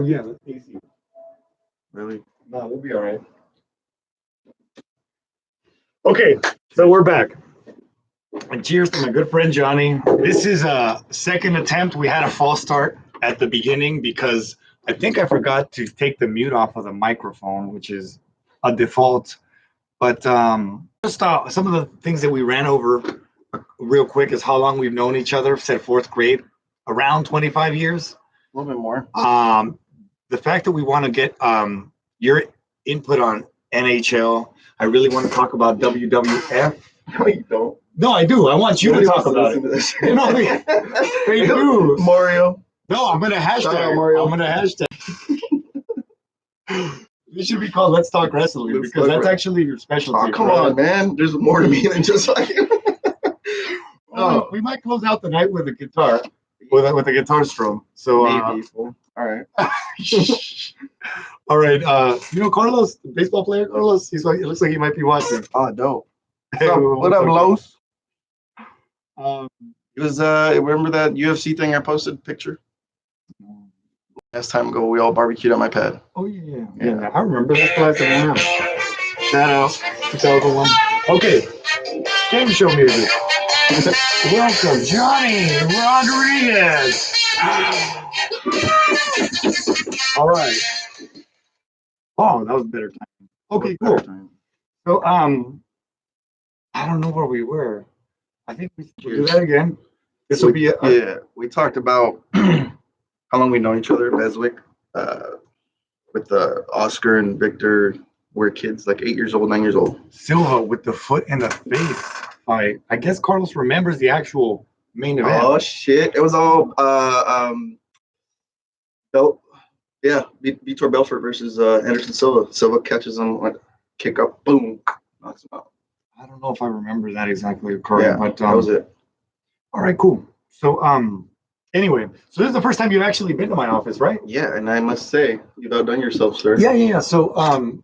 Yeah, that's easy. Really? No, we'll be all right. Okay, so we're back. And cheers to my good friend Johnny. This is a second attempt. We had a false start at the beginning because I think I forgot to take the mute off of the microphone, which is a default. But just some of the things that we ran over real quick is how long we've known each other. Said fourth grade, around 25 years. A little bit more. The fact that we want to get your input on NHL. I really want to talk about WWF. No, you don't. No, I do. I want you to talk about it. No, they do. Mario. No, I'm gonna hashtag. Shout out, Mario. I'm gonna hashtag. This should be called "Let's Talk Wrestling" because that's actually your specialty. Oh, come on, man. There's more to me than just like. No, we might close out the night with a guitar, with a guitar strum. So maybe. All right. All right. You know Carlos, the baseball player. Carlos. It looks like he might be watching. Oh, dope. Hey, what up, Los? It was remember that UFC thing I posted picture? Last time ago, we all barbecued on my pad. Oh yeah. I remember that class in the house. Shout out 2001. Okay, game show music. Welcome, Johnny Rodriguez. All right. Oh, that was a better time. Okay, cool. So I don't know where we were. I think we should do that again. This will be we talked about how long we know each other, Beswick, with Oscar and Victor. We're kids, like 8 years old, 9 years old. Silva with the foot in the face fight. I guess Carlos remembers the actual main event. Oh shit! It was all Vitor Belfort versus Anderson Silva. Silva catches him, kick up, boom, knocks him out. I don't know if I remember that exactly correct, but that was it. All right, cool. So anyway, so this is the first time you've actually been to my office, right? Yeah, and I must say, you've outdone yourself, sir. Yeah. So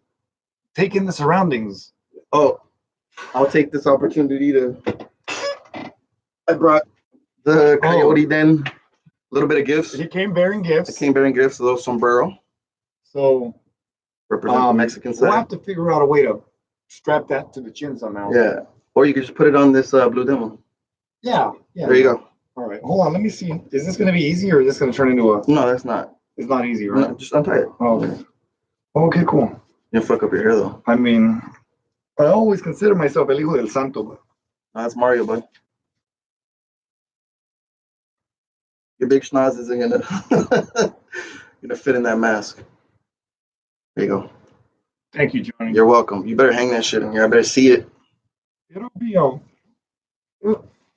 take in the surroundings. Oh, I'll take this opportunity to. I brought the Coyote Den, a little bit of gifts. He came bearing gifts. A little sombrero. So represent the Mexican side. We'll have to figure out a way to strap that to the chin somehow. Yeah, or you could just put it on this blue demo. Yeah. There you go. All right, hold on. Let me see. Is this going to be easy, or is this going to turn into a? No, that's not. It's not easy, right? No, just untie it. Oh, okay. Okay, cool. You fuck up your hair though. I mean, I always consider myself el hijo del santo, but no, that's Mario, bud. Your big schnoz isn't gonna fit in that mask. There you go. Thank you, Johnny. You're welcome. You better hang that shit in here. I better see it. It'll be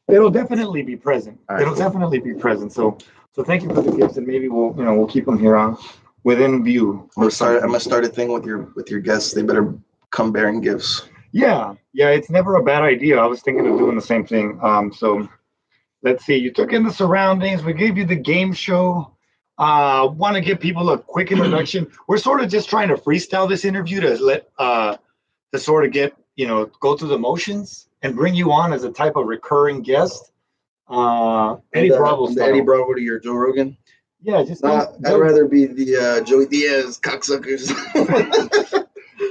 it'll definitely be present. Right, it'll definitely be present. So thank you for the gifts, and maybe we'll keep them here within view. I'm gonna start a thing with your guests. They better come bearing gifts. Yeah. It's never a bad idea. I was thinking of doing the same thing. So let's see. You took in the surroundings. We gave you the game show. Want to give people a quick introduction. We're sort of just trying to freestyle this interview to let to sort of get go through the motions and bring you on as a type of recurring guest. Eddie Bravo style. Eddie Bravo to your Joe Rogan. Yeah, just I'd rather be the Joey Diaz cocksuckers.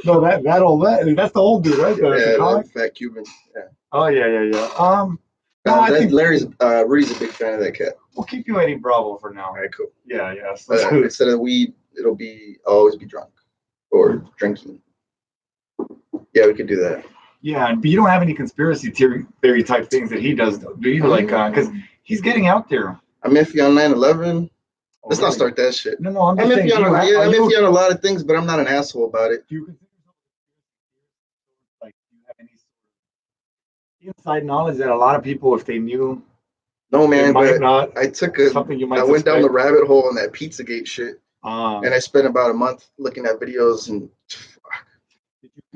No, that's the old dude, right? The fat Cuban. Yeah. Oh yeah. I think Rudy's a big fan of that cat. We'll keep you Eddie Bravo for now. All right, cool. Yeah. Instead of weed, I'll always be drunk or drinking. Yeah, we could do that. Yeah, but you don't have any conspiracy theory type things that he does, do you? Like, because he's getting out there. I'm iffy on 9/11. Let's not start that shit. No, I'm just saying. I'm iffy on a lot of things, but I'm not an asshole about it. Do you consider like do you have any sort of inside knowledge that a lot of people, if they knew? No, man, but not. I took something you might. I went down the rabbit hole in that Pizzagate shit, and I spent about a month looking at videos and.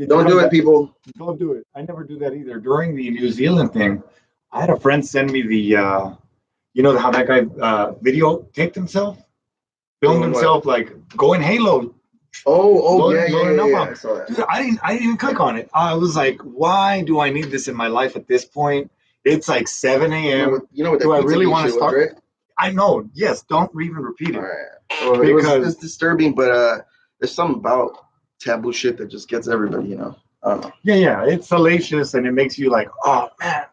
Don't do it, people. Don't do it. I never do that either. During the New Zealand thing, I had a friend send me the, how that guy videotaped himself, filmed himself like going Halo. Yeah. I saw that. Dude, I didn't even click on it. I was like, why do I need this in my life at this point? It's like 7 a.m. You know what? Do I really want to start? Was, right? I know. Yes. Don't even repeat it. All right. Well, it because was disturbing, but there's something about taboo shit that just gets everybody, you know. I don't know. yeah, it's salacious and it makes you like, oh man,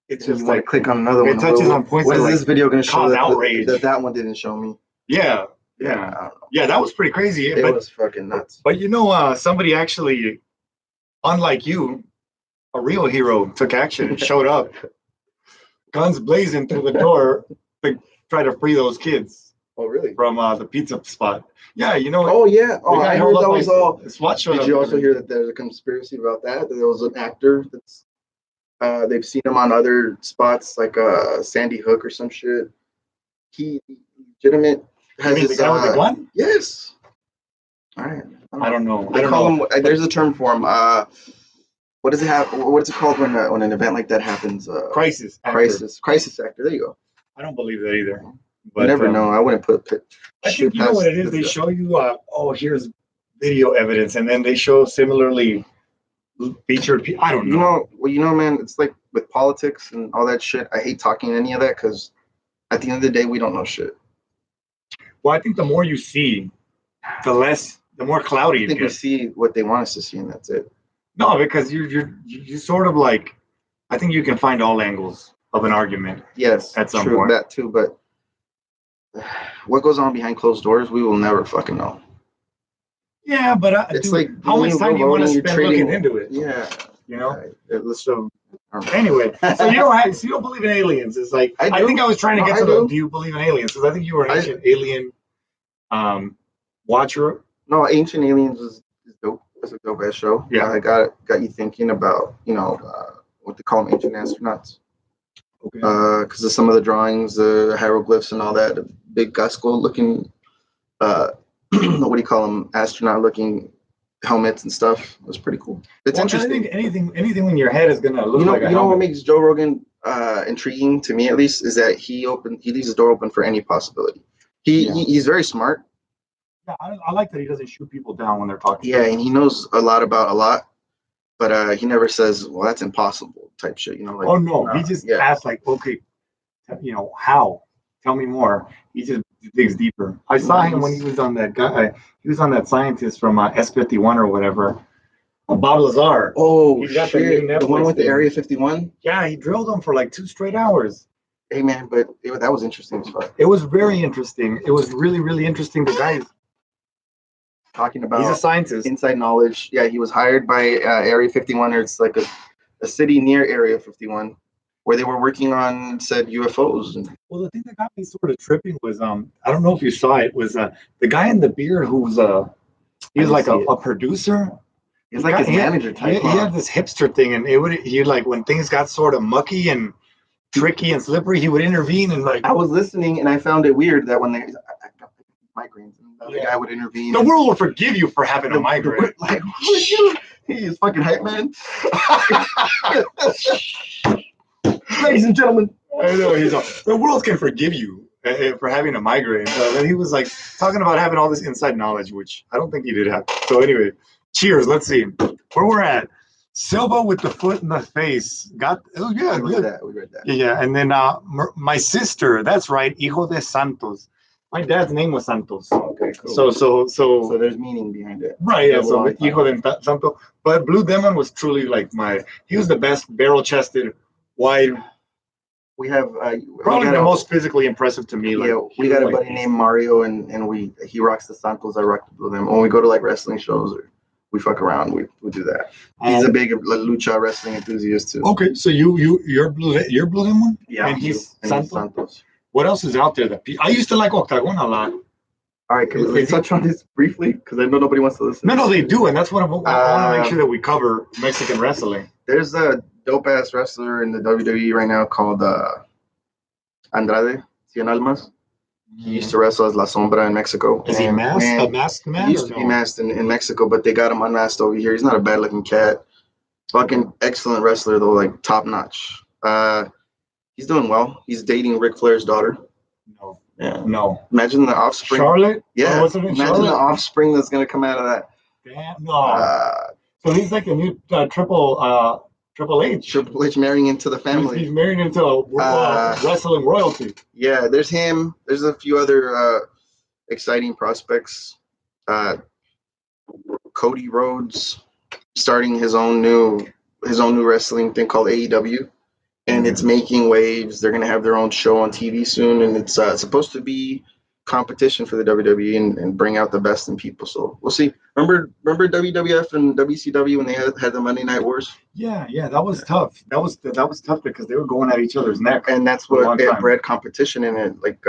it's You just want to like click on another it one. touches on points What that is like this video going to show cause that, outrage. that one didn't show me? Yeah, Yeah, yeah, I don't know. yeah. That was pretty crazy. It But was fucking nuts. but you know, somebody actually, unlike you, a real hero took action and showed up, guns blazing through the door to try to free those kids Oh, really? from the pizza spot. Yeah, you know. Oh, yeah. Oh, the guy I held heard up that by was all. SWAT showed Did up you and also hear that there's a conspiracy about that? That there was an actor that's they've seen him on other spots like Sandy Hook or some shit. He legitimate You has mean the his guy with the gun? yes. All right. I don't know. They I don't call know. him. There's a term for him. What does it have? What is it called when an event like that happens? Crisis actor. Crisis actor. There you go. I don't believe that either. You But never know. I wouldn't put. I think you know what it is. They show you, oh, here's video evidence, and then they show similarly featured people. I don't know. You know, man. It's like with politics and all that shit. I hate talking any of that because at the end of the day, we don't know shit. Well, I think the more you see, the more cloudy I it think we gets. see what they want us to see, and that's it. No, because you sort of like, I think you can find all angles of an argument. Yes, At some true, point. that too. But what goes on behind closed doors, we will never fucking know. Yeah, but It's dude, like how when much you time go do you want to voting, you're spend trading- looking into it? Yeah, You know. so Anyway, so you don't believe in aliens? It's like I I do. think I was trying to No, get I to the. do. Do you believe in aliens? Because I think you were an ancient alien watcher. No, Ancient Aliens is dope. It's a dope ass show. Yeah. I got you thinking about what they call them, ancient astronauts. Okay. Because of some of the drawings, the hieroglyphs and all that, the big Gasco looking, what do you call them, astronaut looking helmets and stuff. It was pretty cool. It's interesting. I think anything in your head is gonna look like a You know what helmet. makes Joe Rogan intriguing to me, at least, is that he leaves his door open for any possibility. He's very smart. Yeah, I like that he doesn't shoot people down when they're talking. Yeah, and he knows a lot about a lot, but he never says, "Well, that's impossible," type shit. You know, like, Oh no, he just yeah. asks like, okay, how? Tell me more. He just digs deeper. I saw him when he was on that guy. He was on that scientist from S51 or whatever. Bob Lazar. Oh He's got shit, the the one with the thing. Area 51. Yeah, he drilled him for like 2 straight hours. Hey man, but that was interesting as fuck. It was very interesting. It was really, really interesting. The guy's Talking about he's a scientist. inside knowledge. Yeah, he was hired by Area 51, or it's like a city near Area 51, where they were working on said UFOs. Well, the thing that got me sort of tripping was I don't know if you saw it, was the guy in the beard who's he was like a producer. He's like his manager type. He had this hipster thing, and he like when things got sort of mucky and tricky and slippery, he would intervene and like. I was listening and I found it weird that when I got migraines, and the other guy would intervene. The world will forgive you for having a migraine. Like, who are you? He is fucking hype man. Ladies and gentlemen, I know the world can forgive you for having a migraine. And he was like talking about having all this inside knowledge, which I don't think he did have. So anyway, cheers. Let's see where we're at. Silva with the foot in the face. we read that. Yeah, and then my sister. That's right, Hijo de Santos. My dad's name was Santos. Okay, cool. So there's meaning behind it. Right, yeah. So Hijo de Santos. But Blue Demon was truly like he was the best barrel-chested, wide. We have probably the most physically impressive to me. Yeah, we got a buddy named Mario, and he rocks the Santos. I rock the Blue Demon. When we go to like wrestling shows, or we fuck around, we do that. He's a big lucha wrestling enthusiast too. Okay, so you're Blue Demon? Yeah, and he's Santos. What else is out there that I used to like Octagon a lot. All right, can we touch on this briefly? Because I know nobody wants to listen. No, they do, and that's what I want to make sure that we cover Mexican wrestling. There's a dope ass wrestler in the WWE right now called Andrade Cien Almas. He used to wrestle as La Sombra in Mexico. Is he a masked man? He used to be masked in Mexico, but they got him unmasked over here. He's not a bad looking cat. Fucking excellent wrestler though, like top notch. He's doing well. He's dating Ric Flair's daughter. No. Yeah. No. Imagine the offspring. Charlotte? Yeah. Imagine the offspring that's gonna come out of that. Damn. No. So he's like a new Triple H. Triple H marrying into the family. He's marrying into wrestling royalty. Yeah, there's him. There's a few other exciting prospects. Cody Rhodes starting his own new wrestling thing called AEW, and it's making waves. They're gonna have their own show on TV soon, and it's supposed to be competition for the WWE and bring out the best in people. So we'll see. Remember WWF and WCW when they had the Monday Night Wars? Yeah, that was tough. That was tough because they were going at each other's neck. And that's what it bred competition in it. Like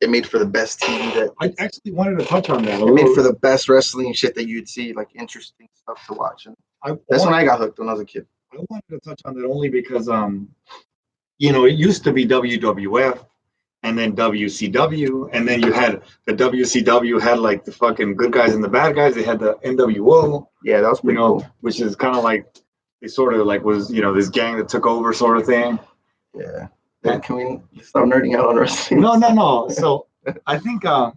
it made for the best TV that I actually wanted to touch on that. it made for the best wrestling shit that you'd see, like interesting stuff to watch. And that's when I got hooked when I was a kid. I wanted to touch on that only because it used to be WWF and then WCW, and then you had the WCW had like the fucking good guys and the bad guys. They had the NWO. Yeah, that was pretty cool. Which is kind of like they sort of like was this gang that took over sort of thing. Yeah. Can we stop nerding out on wrestling? No. So I think the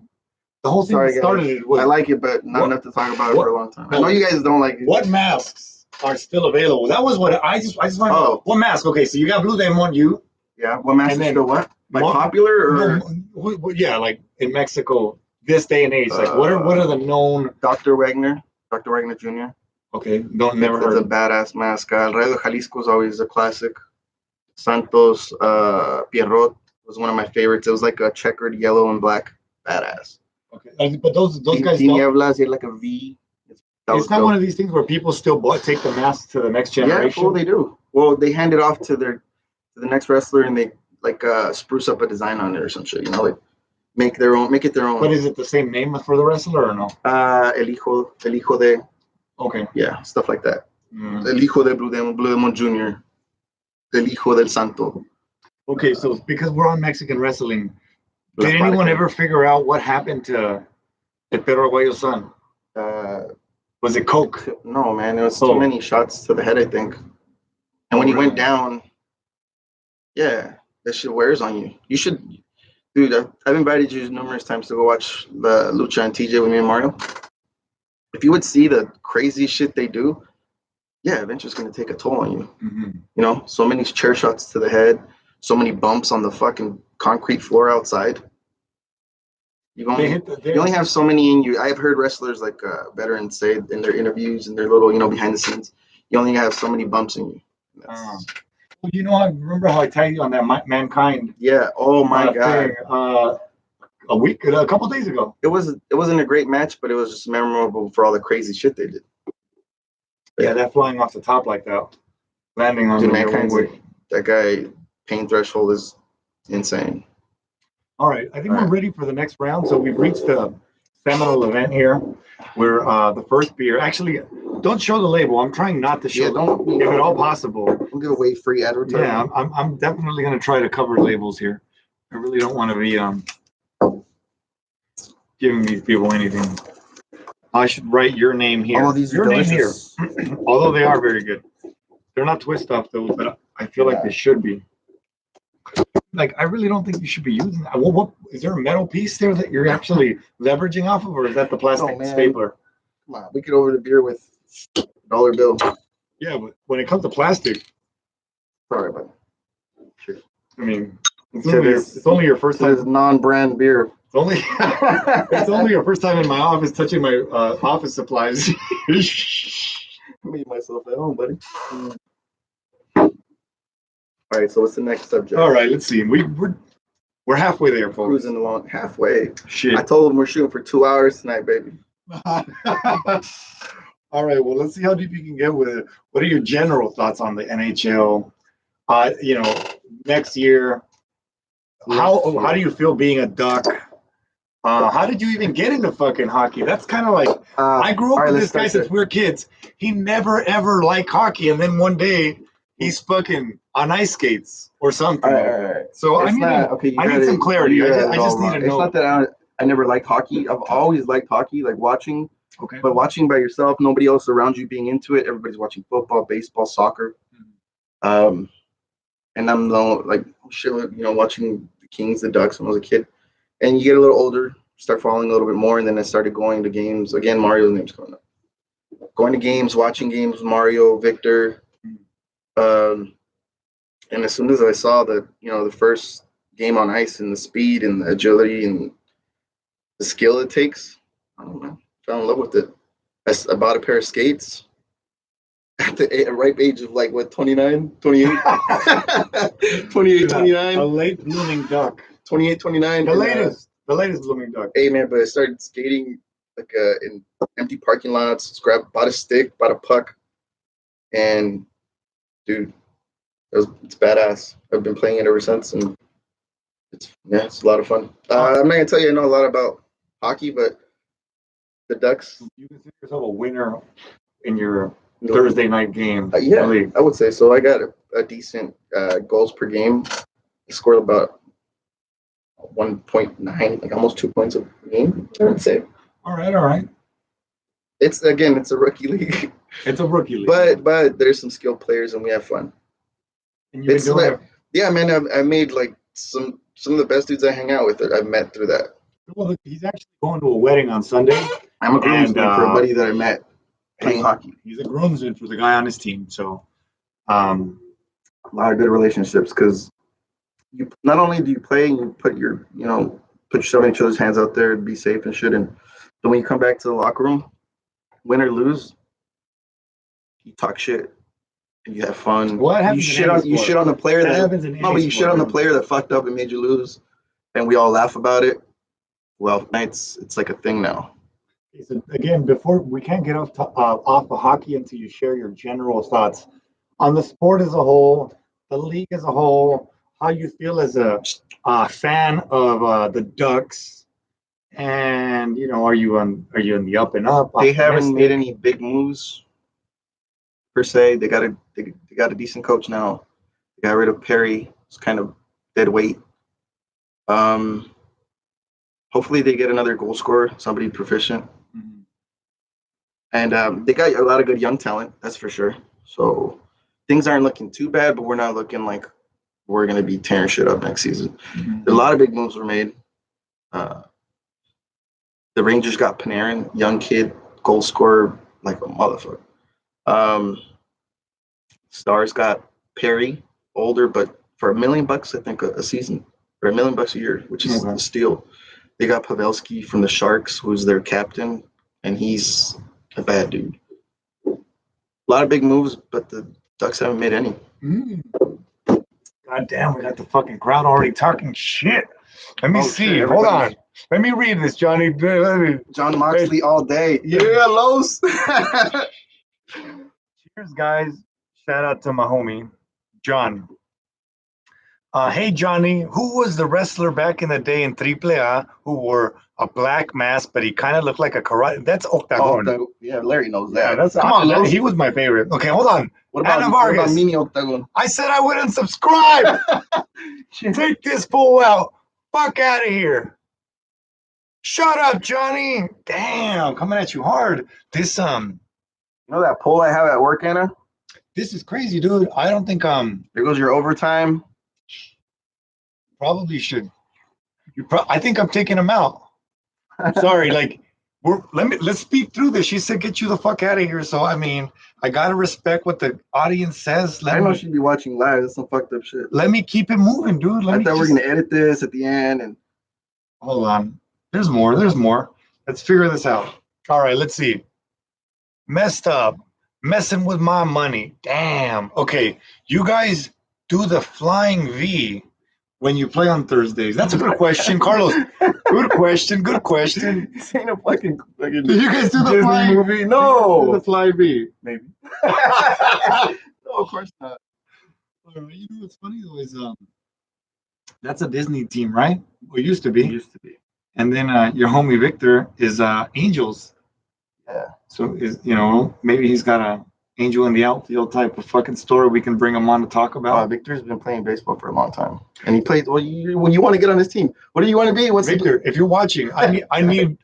whole thing started with. I like it, but not enough to talk about it for a long time. I know you guys don't like it. What masks are still available? That was what I just want to know. What mask? Okay, so you got Blue Demon, you. Yeah. What mask is still what? Like popular or? Yeah, like in Mexico this day and age. Like what are the known? Dr. Wagner Jr. Okay, never heard. It's a badass mask. El Rey de Jalisco is always a classic. Santos Pierrot was one of my favorites. It was like a checkered yellow and black badass. Okay, but those guys. Tinieblas, he had like a V. It's not one of these things where people still take the mask to the next generation. Yeah, well, they do. Well, they hand it off to the next wrestler, and they like spruce up a design on it or some shit. Like make it their own. But is it the same name for the wrestler or no? El hijo de. Okay. Yeah, stuff like that. El hijo de Blue Demon Jr. El hijo del Santo. Okay, so because we're on Mexican wrestling, did anyone ever figure out what happened to El Perro Aguayo's son? Was it coke? No, man. It was too many shots to the head, I think. And when he went down, yeah, that shit wears on you. You should, dude. I've invited you numerous times to go watch the Lucha and TJ with me and Mario. If you would see the crazy shit they do, yeah, eventually it's gonna take a toll on you. Mm-hmm. So many chair shots to the head, so many bumps on the fucking concrete floor outside. You only have so many in you. I've heard wrestlers like veterans say in their interviews and their little, behind the scenes, you only have so many bumps in you. Well, I remember how I tagged you on that Mankind. Yeah. Oh my god. Thing, a couple days ago. It wasn't a great match, but it was just memorable for all the crazy shit they did. Yeah, that flying off the top like that, landing on that guy pain threshold is insane. All right, I think we're ready for the next round. So we've reached the seminal event here, where the first beer. Actually, don't show the label. I'm trying not to show. Don't, if at all possible. Don't give away free advertising. Yeah, I'm definitely going to try to cover labels here. I really don't want to be giving these people anything. I should write your name here. All of these are delicious. Name here. Although they are very good. They're not twist off though, but I feel like they should be. Like, I really don't think you should be using that. What is there a metal piece there that you're actually leveraging off of, or is that the plastic stapler? Come on, we could order the beer with dollar bill. Yeah, but when it comes to plastic, sorry, but sure. I mean, it's only your first time. It's non-brand beer. It's only your first time in my office touching my office supplies. Made myself at home, buddy. All right, so what's the next subject? All right, let's see. We're halfway there, folks. Cruising along halfway. Shit. I told them we're shooting for 2 hours tonight, baby. All right, well, let's see how deep you can get with it. What are your general thoughts on the NHL? Next year. How do you feel being a Duck? How did you even get into fucking hockey? That's kind of like I grew up with this guy since we were kids. He never ever liked hockey, and then one day he's fucking on ice skates or something. All right. So I need some clarity. I just need to know. It's not that I never liked hockey. I've always liked hockey, like watching. Okay. But watching by yourself, nobody else around you being into it. Everybody's watching football, baseball, soccer. And I'm watching the Kings, the Ducks when I was a kid. And you get a little older, start following a little bit more, and then I started going to games. Again, Mario's name's coming up. Going to games, watching games with Mario, Victor. And as soon as I saw the first game on ice and the speed and the agility and the skill it takes. I don't know. Fell in love with it. I bought a pair of skates at the ripe age of like what 29, 28, 28, 29, A late blooming duck. 28, 29. The latest blooming duck. Hey man, but I started skating like in empty parking lots. Bought a stick, bought a puck, and dude, it's badass. I've been playing it ever since, and it's a lot of fun. I'm not gonna tell you I know a lot about hockey, but the Ducks. You consider yourself a winner in your Thursday night game. Yeah, I would say so. I got a decent goals per game. I scored about 1.9, like almost 2 points a game, I would say. All right. It's a rookie league. It's a rookie league. But there's some skilled players and we have fun. And you've been doing it. Yeah, man, I made like some of the best dudes I hang out with that I've met through that. Well, he's actually going to a wedding on Sunday. I'm a groomsman for a buddy that I met playing hockey. He's a groomsman for the guy on his team. So, a lot of good relationships because you not only do you play and you put yourself in each other's hands out there and be safe and shit, and then when you come back to the locker room, win or lose, you talk shit and you have fun. You shit on the player you shit on the player that fucked up and made you lose, and we all laugh about it. Well, it's like a thing now. So again, before we can't get off of hockey until you share your general thoughts on the sport as a whole, the league as a whole, how you feel as a fan of the Ducks, and are you in the up and up? They haven't made any big moves per se. They got a decent coach now. They got rid of Perry. It's kind of dead weight. Hopefully they get another goal scorer, somebody proficient. Mm-hmm. And they got a lot of good young talent, that's for sure. So things aren't looking too bad, but we're not looking like we're going to be tearing shit up next season. Mm-hmm. A lot of big moves were made. The Rangers got Panarin, young kid, goal scorer, like a motherfucker. Stars got Perry, older, but for $1 million, I think, a season, or $1 million a year, which is a steal. They got Pavelski from the Sharks, who's their captain, and he's a bad dude. A lot of big moves, but the Ducks haven't made any. God damn, we got the fucking crowd already talking shit. Let me see. Hold on. Let me read this, Johnny. John Moxley all day. Yeah, Los. Cheers, guys. Shout out to my homie, John. Hey, Johnny, who was the wrestler back in the day in AAA who wore a black mask, but he kind of looked like a karate? That's Octagon. Yeah, Larry knows that. Yeah, come on, he was my favorite. Okay, hold on. What about Mini Octagon? I said I wouldn't subscribe. Take this fool out. Fuck out of here. Shut up, Johnny. Damn, coming at you hard. This You know that poll I have at work, Anna? This is crazy, dude. I don't think there goes your overtime. Probably should. I think I'm taking him out. Sorry, like let's speed through this. She said, "Get you the fuck out of here." So I mean, I gotta respect what the audience says. I know she'd be watching live. That's some fucked up shit. Let me keep it moving, dude. I thought we're gonna edit this at the end and hold on. There's more. Let's figure this out. All right, let's see. Messed up. Messing with my money. Damn. Okay, you guys do the flying V when you play on Thursdays? That's a good question, Carlos. Good question. This ain't a fucking did you guys do the Disney flying movie? No. The fly V, maybe. No, of course not. You know what's funny though is that's a Disney team, right? Well, it used to be. And then your homie Victor is Angels. Yeah. So maybe he's got a Angel in the outfield type of fucking story. We can bring him on to talk about. Victor's been playing baseball for a long time, and he played. Well, when you want to get on his team, what do you want to be? Victor? If you're watching, I need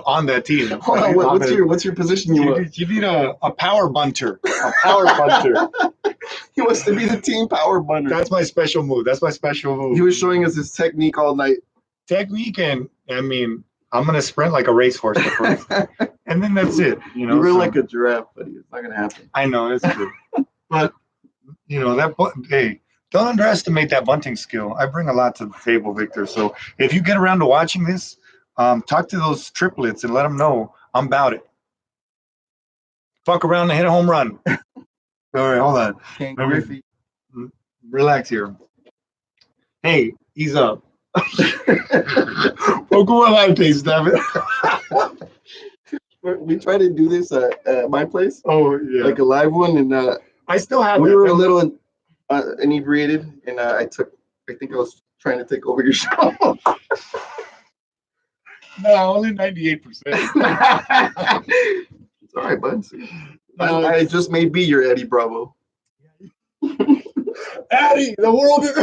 on that team. Hold on, what's your position? You need a power bunter. A power bunter. He wants to be the team power bunter. That's my special move. He was showing us his technique all night. And I mean, I'm gonna sprint like a racehorse at first, and then that's it. You run like a giraffe, buddy. It's not gonna happen. I know it's true, but hey, don't underestimate that bunting skill. I bring a lot to the table, Victor. So if you get around to watching this, talk to those triplets and let them know I'm about it. Fuck around and hit a home run. All right, hold on. Ken Griffey. Relax here. Hey, ease up. Welcome on live, please, damn it. We tried to do this at my place. Oh yeah, like a live one, and I still have. We were a little inebriated, and I think I was trying to take over your show. No, only 98%. It's all right, bud. I just may be your Eddie Bravo. Eddie, the world is.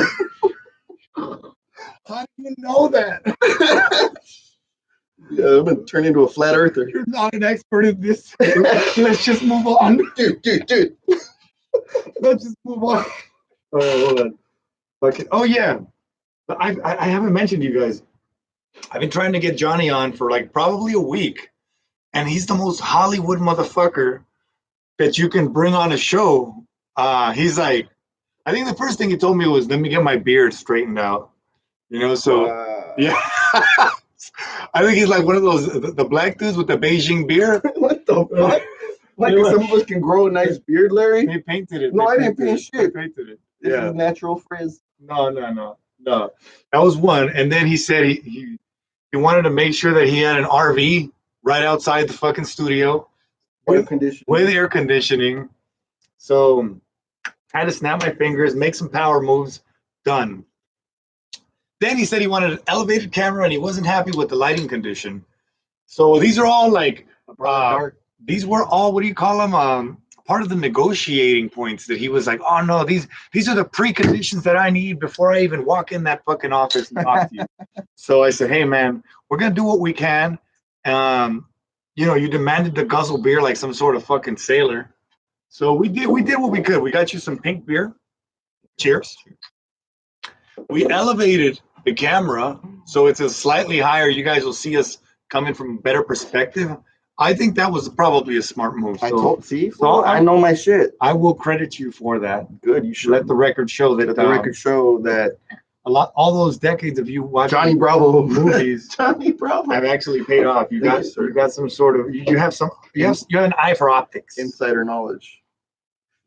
How do you know that? Yeah, I'm gonna turn into a flat earther. You're not an expert in this. Let's just move on. Dude. Let's just move on. All right, hold on. Okay. Oh yeah, I haven't mentioned you guys. I've been trying to get Johnny on for like probably a week, and he's the most Hollywood motherfucker that you can bring on a show. He's like, I think the first thing he told me was, "Let me get my beard straightened out." You know, so yeah. I think he's like one of those the black dudes with the Beijing beard. What the fuck? Like some of us can grow a nice beard, Larry. They painted it. No, I didn't paint shit. They painted it. This is natural frizz. No. That was one. And then he said he wanted to make sure that he had an RV right outside the fucking studio with air conditioning. So I had to snap my fingers, make some power moves, done. Then he said he wanted an elevated camera and he wasn't happy with the lighting condition. So these are all like these were all, what do you call them? Part of the negotiating points that he was like, oh no, these are the preconditions that I need before I even walk in that fucking office and talk to you. So I said, hey man, we're gonna do what we can. You demanded to guzzle beer like some sort of fucking sailor. So we did what we could. We got you some pink beer. Cheers. We elevated the camera so it's a slightly higher. You guys will see us coming from a better perspective. I think that was probably a smart move. I know my shit. I will credit you for that. Good. You should let the record show that. All those decades of you watching Johnny Bravo movies, Johnny Bravo, have actually paid off. You got some sort of. You have an eye for optics. Insider knowledge.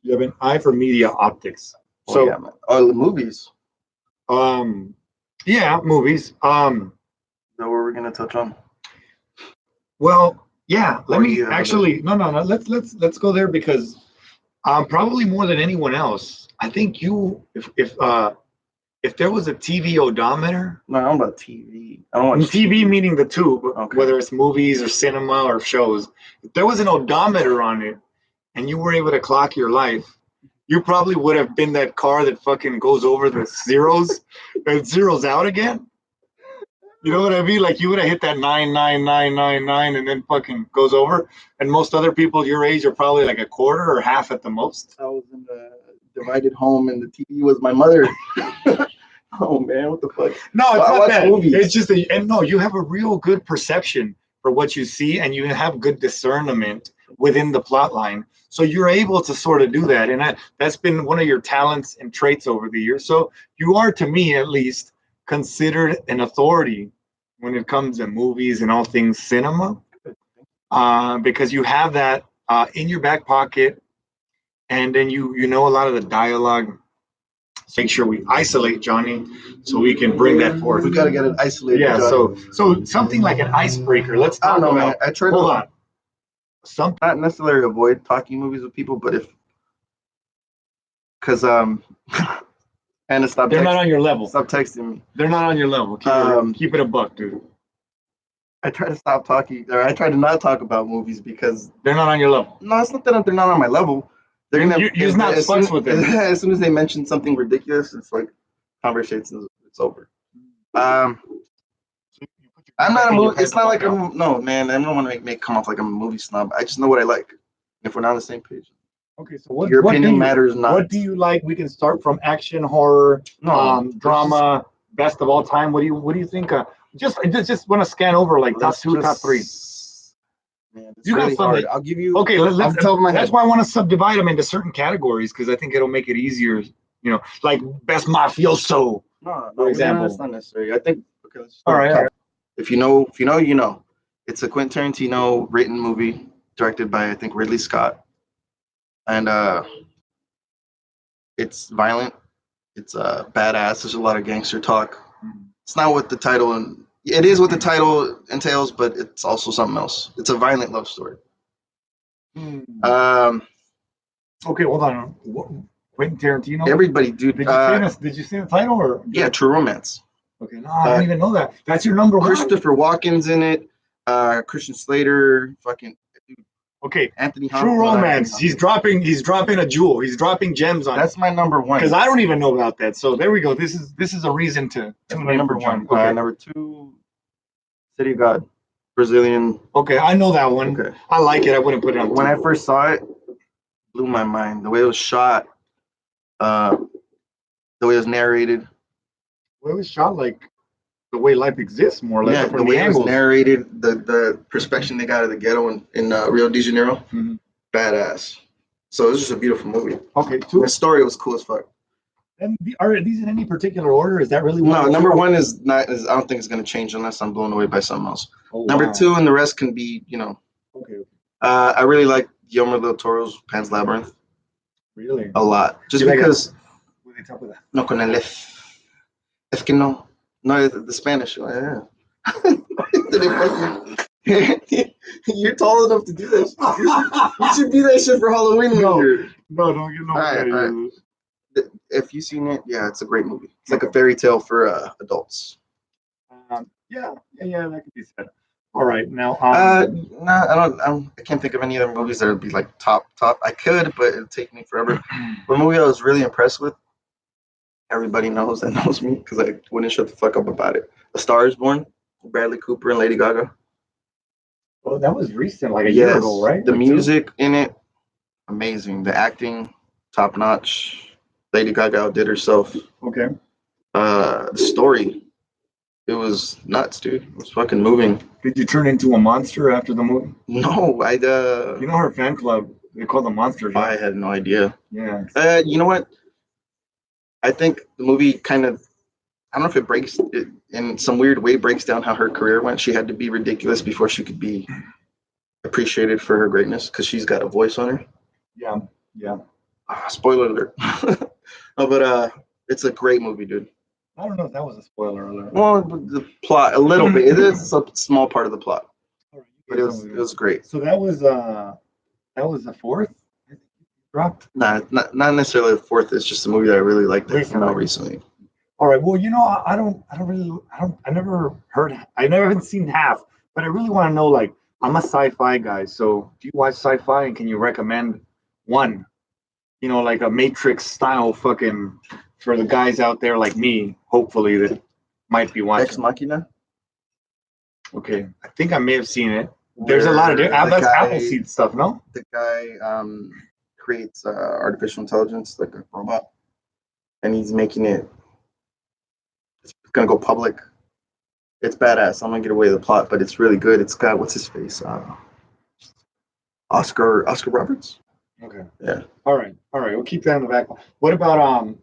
You have an eye for media optics. The movies. Movies. Is that what we're gonna touch on? Well. Yeah, let me actually no. Let's go there because probably more than anyone else, I think you if there was a TV odometer. No, I'm about TV. I don't want TV meaning the tube, whether it's movies or cinema or shows. If there was an odometer on it and you were able to clock your life, you probably would have been that car that fucking goes over the zeros and zeros out again. You know what I mean? Like you would have hit that 99999 and then fucking goes over. And most other people your age are probably like a quarter or half at the most. I was in the divided home and the TV was my mother. Oh man, what the fuck? No, it's not that. Movies. It's just you have a real good perception for what you see and you have good discernment within the plot line. So you're able to sort of do that. And that's been one of your talents and traits over the years. So you are, to me at least, considered an authority when it comes to movies and all things cinema, because you have that in your back pocket, and then you know a lot of the dialogue. So make sure we isolate Johnny so we can bring that forth. We gotta get it isolated. Yeah. So something like an icebreaker. Let's talk about. Man. I try hold on. Not necessarily avoid talking movies with people, but because And stop. They're not on your level. Stop texting me. They're not on your level. Keep it a buck, dude. I try to stop talking, or I try to not talk about movies because they're not on your level. No, it's not that they're not on my level. They're gonna. You're just not fucks with them. As soon as they mention something ridiculous, it's like conversation. It's over. I'm not a movie. It's not like I'm. No, man. I don't want to make come off like I'm a movie snob. I just know what I like. If we're not on the same page. Okay, so your opinion matters not. What do you like? We can start from action, horror, drama, best of all time. What do you think? Just want to scan over like top 2, top 3. Man, you really got something. I'll give you. Okay, let's. That's why I want to subdivide them into certain categories because I think it'll make it easier. You know, like best mafioso. For example, that's not necessary. I think because all right. If you know, you know. It's a Quentin Tarantino written movie, directed by I think Ridley Scott, and it's violent. It's badass. There's a lot of gangster talk. It's not what the title and it is what the title entails, but it's also something else. It's a violent love story. Um, Okay, hold on. Quentin Tarantino. everybody, dude. Did you say the title or? Yeah, True Romance. Okay, no, I didn't even know that. That's your number one. Christopher Walken's in it. Christian Slater. Fucking. Okay, Anthony True Romance. He's dropping a jewel. He's dropping gems on. That's my number one. Because I don't even know about that. So there we go. This is a reason to tune in number for John. one. Okay. Number two, City of God, Brazilian. Okay, I know that one. Okay. I like it. I wouldn't put it on. When I first saw it, blew my mind. The way it was shot, the way it was narrated. Well, it was shot like the way life exists, more or less. Yeah, From the way it was angles. narrated, the perspective they got of the ghetto in Rio de Janeiro, badass. So it was just a beautiful movie. Okay, The story was cool as fuck. And are these in any particular order? Is that really No, number one is not. I don't think it's gonna change unless I'm blown away by something else. Oh, number wow. two and the rest can be, Okay. I really like Guillermo del Toro's Pan's Labyrinth Really? a lot, just You like because. What do they talk about? No, con el es que no. No, the Spanish. Yeah. You're tall enough to do this. You should do that shit for Halloween. No, Year. no, don't you know? All right. If you've seen it, yeah, it's a great movie. It's like a fairy tale for adults. Yeah, that could be said. All right, now. I can't think of any other movies that would be like top. I could, but it'd take me forever. One movie I was really impressed with. Everybody knows that knows me because I wouldn't shut the fuck up about it. A Star Is Born, Bradley Cooper and Lady Gaga. Well, that was recent, like a year ago, right? The music in it, amazing. The acting, top notch. Lady Gaga outdid herself. Okay. The story, it was nuts, dude. It was fucking moving. Did you turn into a monster after the movie? No, You know her fan club, they call them monsters. I had no idea. Yeah. You know what? I think the movie kind of, I don't know if it breaks it in some weird way, breaks down how her career went. She had to be ridiculous before she could be appreciated for her greatness because she's got a voice on her. Yeah. Spoiler alert. No, but it's a great movie, dude. I don't know if that was a spoiler alert. Well, the plot, a little bit. It is a small part of the plot, but it was great. So that was the fourth dropped. Nah, not necessarily the fourth. It's just a movie that I really liked that came out recently. All right. Well, I never even seen half, but I really want to know. Like, I'm a sci-fi guy, so do you watch sci-fi and can you recommend one? Like a Matrix style fucking for the guys out there like me, hopefully that might be watching. Ex Machina. Okay, I think I may have seen it. There's a lot of that's Appleseed stuff, no? The guy creates artificial intelligence, like a robot, and he's making it. It's gonna go public. It's badass. I'm gonna get away with the plot, but it's really good. It's got what's his face, Oscar Roberts. Okay. Yeah. All right. We'll keep that in the back. What about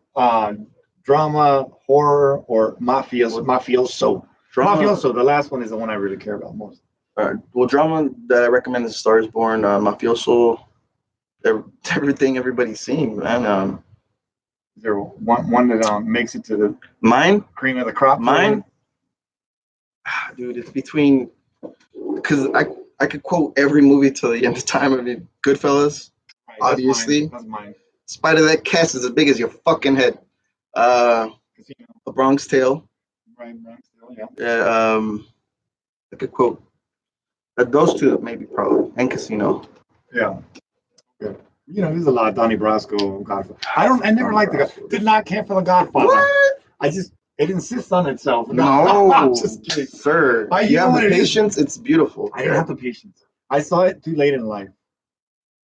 drama, horror, or mafioso? Mafioso. The last one is the one I really care about most. Well, drama that I recommend is Star Is Born, Mafioso. Everything everybody's seeing, man. Is there one that makes it to the cream of the crop? Mine, dude, it's between because I could quote every movie till the end of time. I mean, Goodfellas. Right, obviously, that's mine. Spite of that cast is as big as your fucking head. A Bronx Tale. Right, Bronx Tale, yeah. Yeah, I could quote those two, maybe probably, and Casino. Yeah. Good. There's a lot. Donnie Brasco, Godfather. I never liked did not care for the Godfather. What? It insists on itself. No, I'm just kidding, sir. You have the patience. It's beautiful. I didn't have the patience. I saw it too late in life.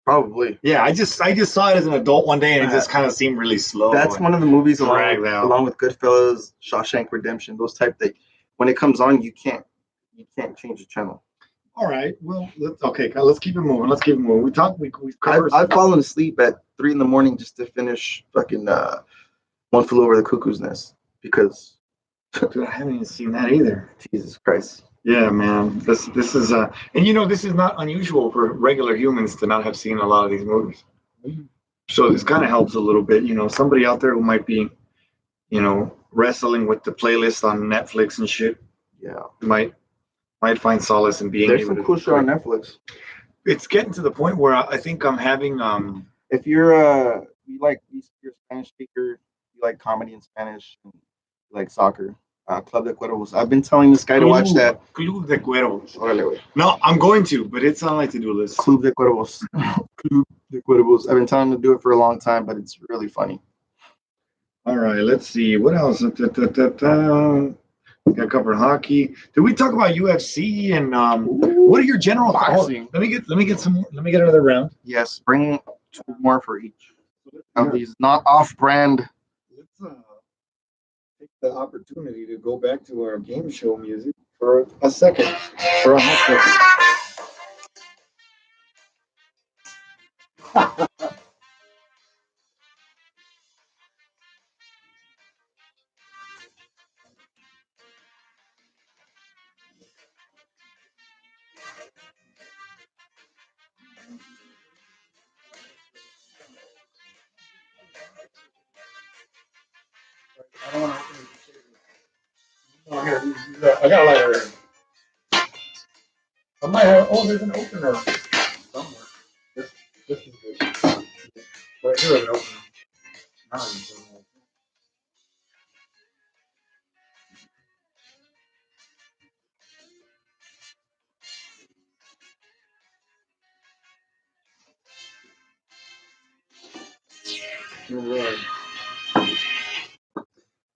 Probably. Yeah, I just saw it as an adult one day, and it just kind of seemed really slow. That's one of the movies along with Goodfellas, Shawshank Redemption, those type that when it comes on, you can't change the channel. All right. Well, let's keep it moving. We've covered. I've fallen asleep at 3 a.m. just to finish fucking One Flew Over the Cuckoo's Nest because. Dude, I haven't even seen that either. Jesus Christ. Yeah, man. This is and you know this is not unusual for regular humans to not have seen a lot of these movies. So this kind of helps a little bit. You know, somebody out there who might be, you know, wrestling with the playlist on Netflix and shit Yeah. might find solace in being There's able some to. cool shit on Netflix. It's getting to the point where I think I'm having If you're you like you're a Spanish speaker, you like comedy in Spanish, and you like soccer, Club de Cuervos. I've been telling this guy to watch that. Club de Cuervos. Órale, güey. No, I'm going to, but it's on my to-do list. Club de Cuervos. Club de Cuervos. I've been telling him to do it for a long time, but it's really funny. All right, let's see. What else? We got covered hockey. Did we talk about UFC and what are your general thoughts? Let me get some more. Let me get another round. Yes, bring 2 more for each of these not off-brand. Let's take the opportunity to go back to our game show music for a second, for a hot second. I don't want to open it. Oh, here, I got a lighter here. I might have. Oh, there's an opener somewhere. This is good. But here, an opener.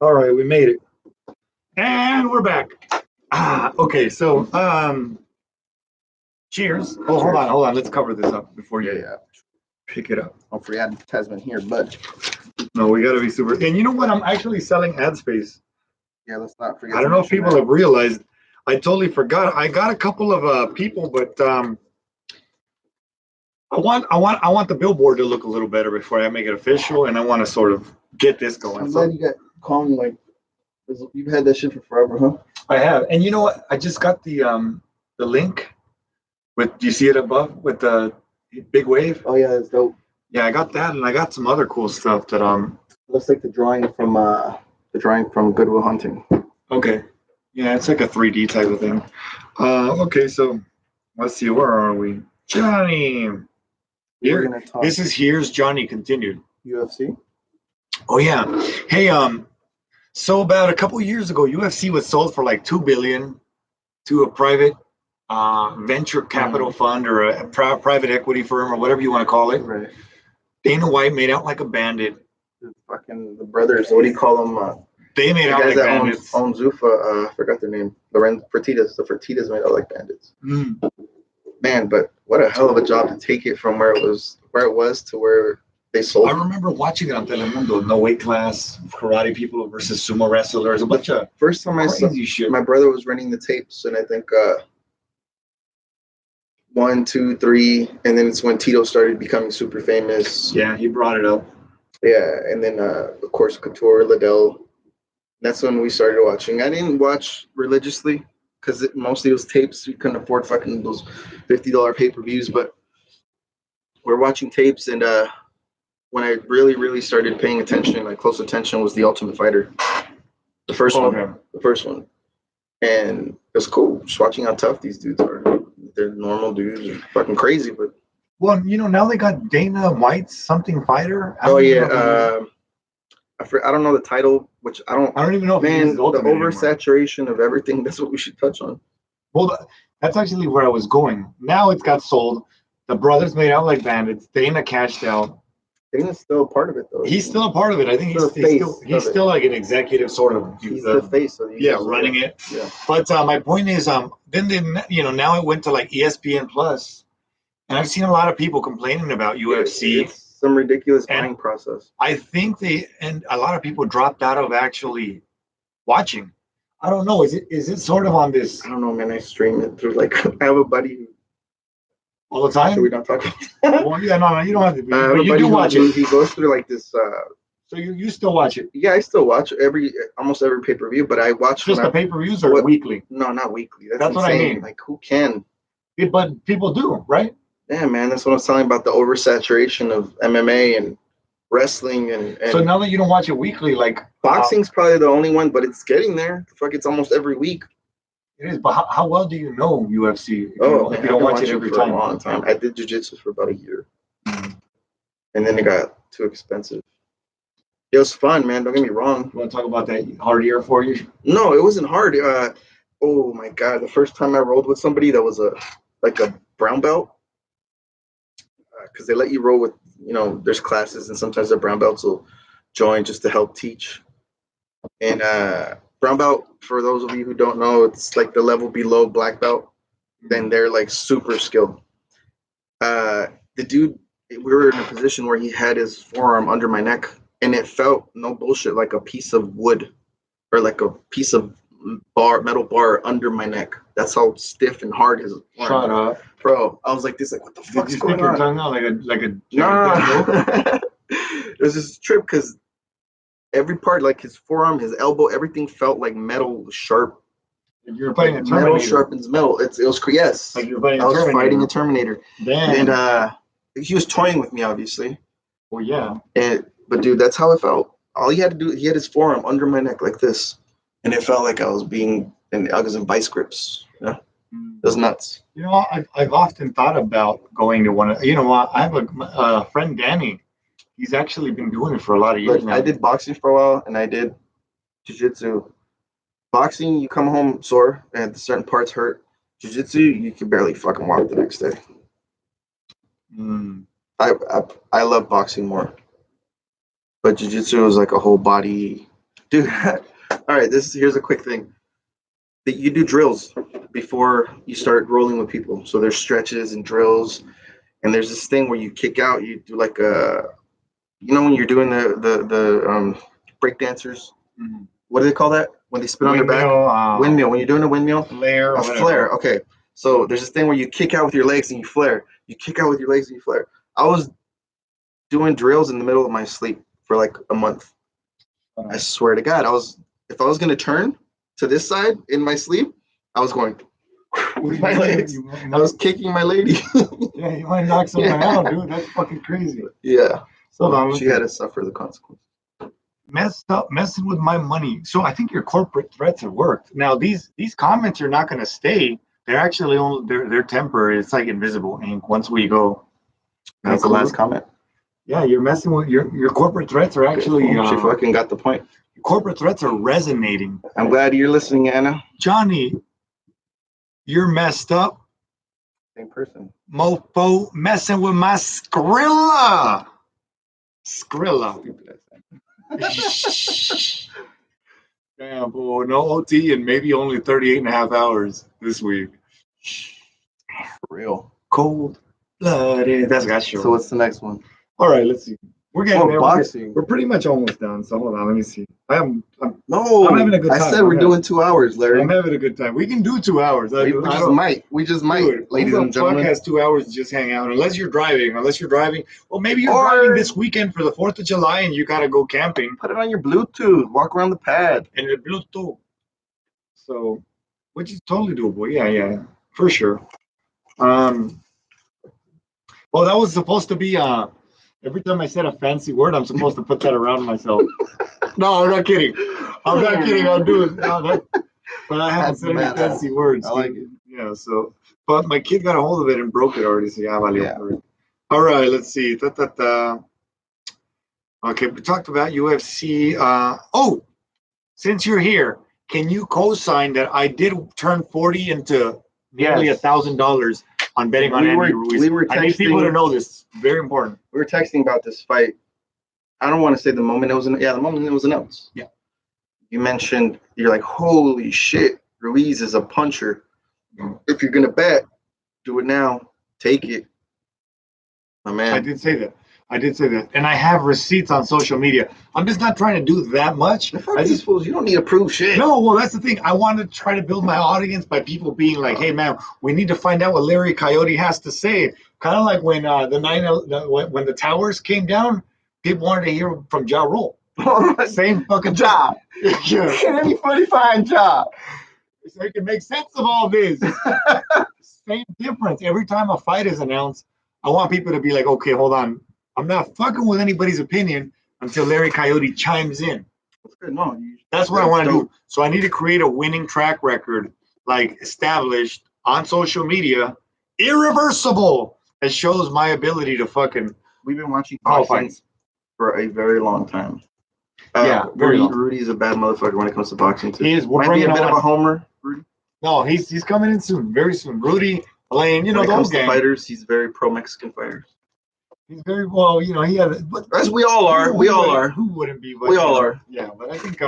All right, we made it, and we're back. Okay, so cheers. Oh, hold on. Let's cover this up before you pick it up. Don't forget advertisement here, but no, we got to be super. And you know what? I'm actually selling ad space. Yeah, let's not forget. I don't know if people have realized. I totally forgot. I got a couple of people, but I want the billboard to look a little better before I make it official, and I want to sort of get this going. I'm glad you got calling like you've had that shit for forever, huh? I have, and you know what? I just got the link. Do you see it above with the big wave? Oh yeah, that's dope. Yeah, I got that, and I got some other cool stuff that looks like the drawing from Good Will Hunting. Okay, yeah, it's like a 3D type of thing. Okay, so let's see, where are we? Johnny. Here, this is Here's Johnny continued. UFC. Oh yeah. Hey, so about a couple years ago, UFC was sold for like $2 billion to a private venture capital fund or a private equity firm or whatever you want to call it. Right. Dana White made out like a bandit. The brothers. What do you call them? They made out like bandits. Own Zuffa. I forgot their name. Lorenzo Fertitas. The Fertitas made out like bandits. Man, but what a hell of a job to take it from where it was to where they sold. I remember watching it on Telemundo. No weight class, karate people versus sumo wrestlers. A bunch of first time I saw shit. My brother was renting the tapes, and I think 1, 2, 3, and then it's when Tito started becoming super famous. Yeah, he brought it up. Yeah, and then of course Couture, Liddell. That's when we started watching. I didn't watch religiously because mostly it was tapes. We couldn't afford fucking those $50 pay-per-views, but we're watching tapes, and when I really started paying attention, like close attention, was The Ultimate Fighter, the first one, and it was cool just watching how tough these dudes are. They're normal dudes, they're fucking crazy, but well, you know, now they got Dana White's something fighter. I don't know the title, which I don't even know. Man, the oversaturation of everything. That's what we should touch on. Well, that's actually where I was going. Now it's got sold. The brothers made out like bandits. Dana cashed out. Dana's still a part of it, though. He's still a part of it. I think he's still like an executive sort of. He's the face of the running it. Yeah. But my point is, then now it went to like ESPN Plus, and I've seen a lot of people complaining about UFC. It's some ridiculous buying process. I think and a lot of people dropped out of actually watching. I don't know. Is it sort of on this? I don't know, man. I stream it through I have a buddy who. All the time? Should we not talk about that? Well, yeah, no, you don't have to. But you do watch it. He goes through like this So you still watch it? Yeah, I still watch almost every pay-per-view, but I watch Just the pay-per-views or weekly? No, not weekly. That's what I mean. Like, who can? Yeah, but people do, right? Yeah, man, that's what I'm telling about the oversaturation of MMA and wrestling and so now that you don't watch it weekly, like boxing's probably the only one, but it's getting there. Fuck, it's almost every week. It is, but how well do you know UFC? If you don't watch it every time? A long time. I did jiu-jitsu for about a year, and then it got too expensive. It was fun, man. Don't get me wrong. You want to talk about that hard year for you? No, it wasn't hard. Oh my god, the first time I rolled with somebody that was a brown belt, because they let you roll with, there's classes, and sometimes the brown belts will join just to help teach. And brown belt, for those of you who don't know, it's like the level below black belt. Then they're like super skilled. The dude, we were in a position where he had his forearm under my neck, and it felt, no bullshit, like a piece of wood or like a piece of metal bar under my neck. That's how stiff and hard his forearm. Shut up, bro! I was like this, like, what the fuck's going on? Did you stick your tongue out like a? Nah. It was just a trip because every part, like his forearm, his elbow, everything felt like metal sharp. You were playing a Terminator. Metal sharpens metal. It was yes. Like you were playing I was fighting a Terminator. Damn. And he was toying with me, obviously. Well, yeah. But dude, that's how it felt. All he had to do, he had his forearm under my neck like this, and it felt like I was in vice grips. Yeah, it was nuts. I've often thought about going to one of. I have a friend, Danny. He's actually been doing it for a lot of years now. I did boxing for a while, and I did jiu-jitsu. Boxing, you come home sore, and certain parts hurt. Jiu-jitsu, you can barely fucking walk the next day. I love boxing more, but jiu-jitsu is like a whole body, dude. All right, here's a quick thing. That you do drills before you start rolling with people. So there's stretches and drills, and there's this thing where you kick out. You do like when you're doing the break dancers. Mm-hmm. What do they call that? When they spin on their back? Windmill. When you're doing a windmill? Flare. A flare. Okay. So there's this thing where you kick out with your legs and you flare. You kick out with your legs and you flare. I was doing drills in the middle of my sleep for like a month. I swear to God, if I was gonna turn to this side in my sleep, I was going with my legs. I was kicking my lady. Yeah, you might knock someone out, dude. That's fucking crazy. Yeah. So she had to suffer the consequence. Messing with my money. So I think your corporate threats have worked. Now these comments are not going to stay. They're actually they're temporary. It's like invisible ink. Once we go, that's the last comment. Yeah, you're messing with your corporate threats are actually. She fucking got the point. Corporate threats are resonating. I'm glad you're listening, Anna. Johnny, you're messed up. Same person. Mofo, messing with my Skrilla. Damn, boy, no OT and maybe only 38.5 hours this week. For real. Cold-blooded. That's got you. So what's the next one? All right, let's see. We're getting there. Boxing. We're pretty much almost done. So hold on, let me see. I'm having a good time. I said we're doing 2 hours, Larry. I'm having a good time. We can do 2 hours. We just might, ladies and gentlemen. Has 2 hours to just hang out, unless you're driving. Well, maybe you're driving this weekend for the 4th of July, and you gotta go camping. Put it on your Bluetooth. Walk around the pad. And your Bluetooth. So, which is totally doable. Yeah, for sure. Well, that was supposed to be every time I said a fancy word, I'm supposed to put that around myself. No, I'm not kidding. I'll do it. But I haven't said any fancy words. I like it. Yeah, so, but my kid got a hold of it and broke it already. So, yeah. All right, let's see. Okay, we talked about UFC. Since you're here, can you co-sign that I did turn 40 into nearly $1,000 on betting on Andy Ruiz? I need people to know this. Very important. We were texting about this fight. I don't want to say the moment it was announced. Yeah. You mentioned, you're like, holy shit, Ruiz is a puncher. If you're gonna bet, do it now. Take it. My man. I did say that. And I have receipts on social media. I'm just not trying to do that much. You don't need to prove shit. No, well, that's the thing. I want to try to build my audience by people being like, hey, man, we need to find out what Larry Coyote has to say. Kind of like when when the towers came down, people wanted to hear from Ja Rule. Same fucking job. Yeah. Can anybody find job? So you can make sense of all this. Same difference. Every time a fight is announced, I want people to be like, okay, hold on. I'm not fucking with anybody's opinion until Larry Coyote chimes in. No, that's what I want to do. So I need to create a winning track record, like established on social media, irreversible, that shows my ability to fucking. We've been watching boxing for a very long time. Yeah, very long. Rudy's a bad motherfucker when it comes to boxing too. He is. Might be a bit of a homer, Rudy. No, he's coming in soon, very soon. Rudy, Elaine, when it comes to fighters, he's very pro Mexican fighters. He's very well, he had. But as we all are, we all are. Who wouldn't be? But, we all are. Yeah, but I think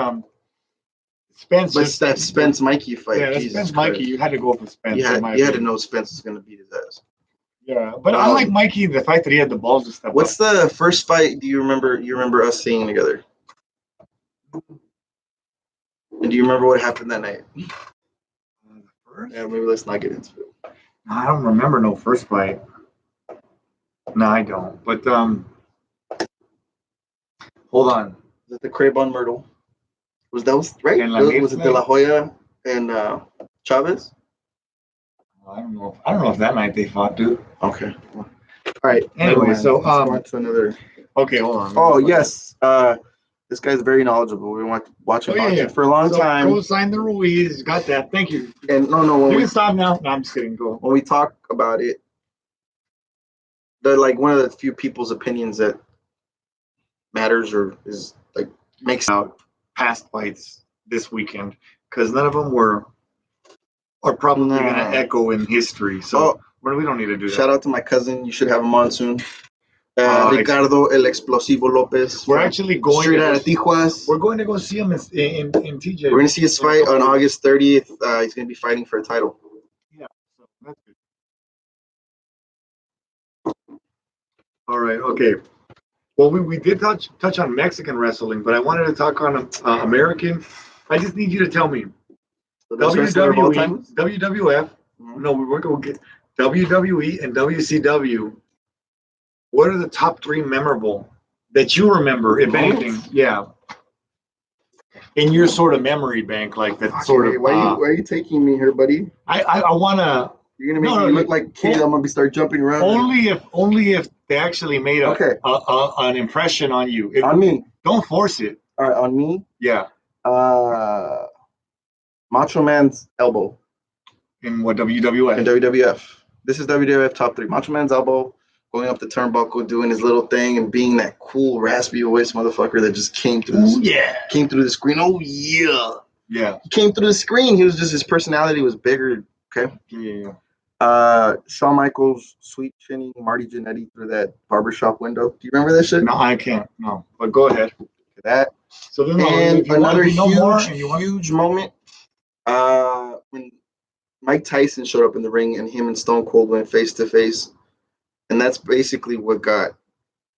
Spence. But that Spence Mikey fight. Yeah, that Spence Mikey. You had to go for Spence. You had to know Spence was going to beat his ass. Yeah, but I like Mikey, the fact that he had the balls to step up. What's the first fight do you remember? You remember us seeing together? And do you remember what happened that night? First? Yeah, maybe let's not get into it. I don't remember no first fight. No, I don't. But hold on. Is it the Craybon Myrtle? Was right? Was it De La Hoya and Chavez? I don't know if that night they fought, dude. Okay. All right. Anyway, so let's go on to another. Okay, hold on. Oh yes. This guy's very knowledgeable. We want watching boxing for a long time. Go sign the Ruiz. Got that. Thank you. And no. You can stop now. No, I'm just kidding. Go. When we talk about it, they're like one of the few people's opinions that matters or is like makes out past fights this weekend because none of them are probably going to echo in history. So we don't need to do that. Shout out to my cousin. You should have him on soon. Ricardo El Explosivo Lopez. We're actually going straight out of Tijuas. We're going to go see him in TJ. We're going to see his fight on August 30th. He's going to be fighting for a title. Yeah, so that's good. All right, okay. Well, we did touch on Mexican wrestling, but I wanted to talk on American. I just need you to tell me. WWE, WWF. No, we're going to get WWE and WCW. What are the top three memorable that you remember, if anything? Yeah. In your sort of memory bank, like that sort of. Why are you taking me here, buddy? I want to. You're gonna make me look like a kid. I'm gonna start jumping around. Only if they actually made an impression on you. On me. Don't force it. All right, on me. Yeah. Macho Man's elbow. In what, WWF? In WWF. This is WWF top three. Macho Man's elbow, going up the turnbuckle, doing his little thing, and being that cool, raspy voice motherfucker that just came through. Came through the screen. Oh yeah. Yeah. He came through the screen. He was just, his personality was bigger. Okay. Yeah. Shawn Michaels sweet chinning Marty Jannetty through that barbershop window. Do you remember that shit? No, I can't. No, but go ahead. That. So then, and another huge moment. When Mike Tyson showed up in the ring and him and Stone Cold went face to face, and that's basically what got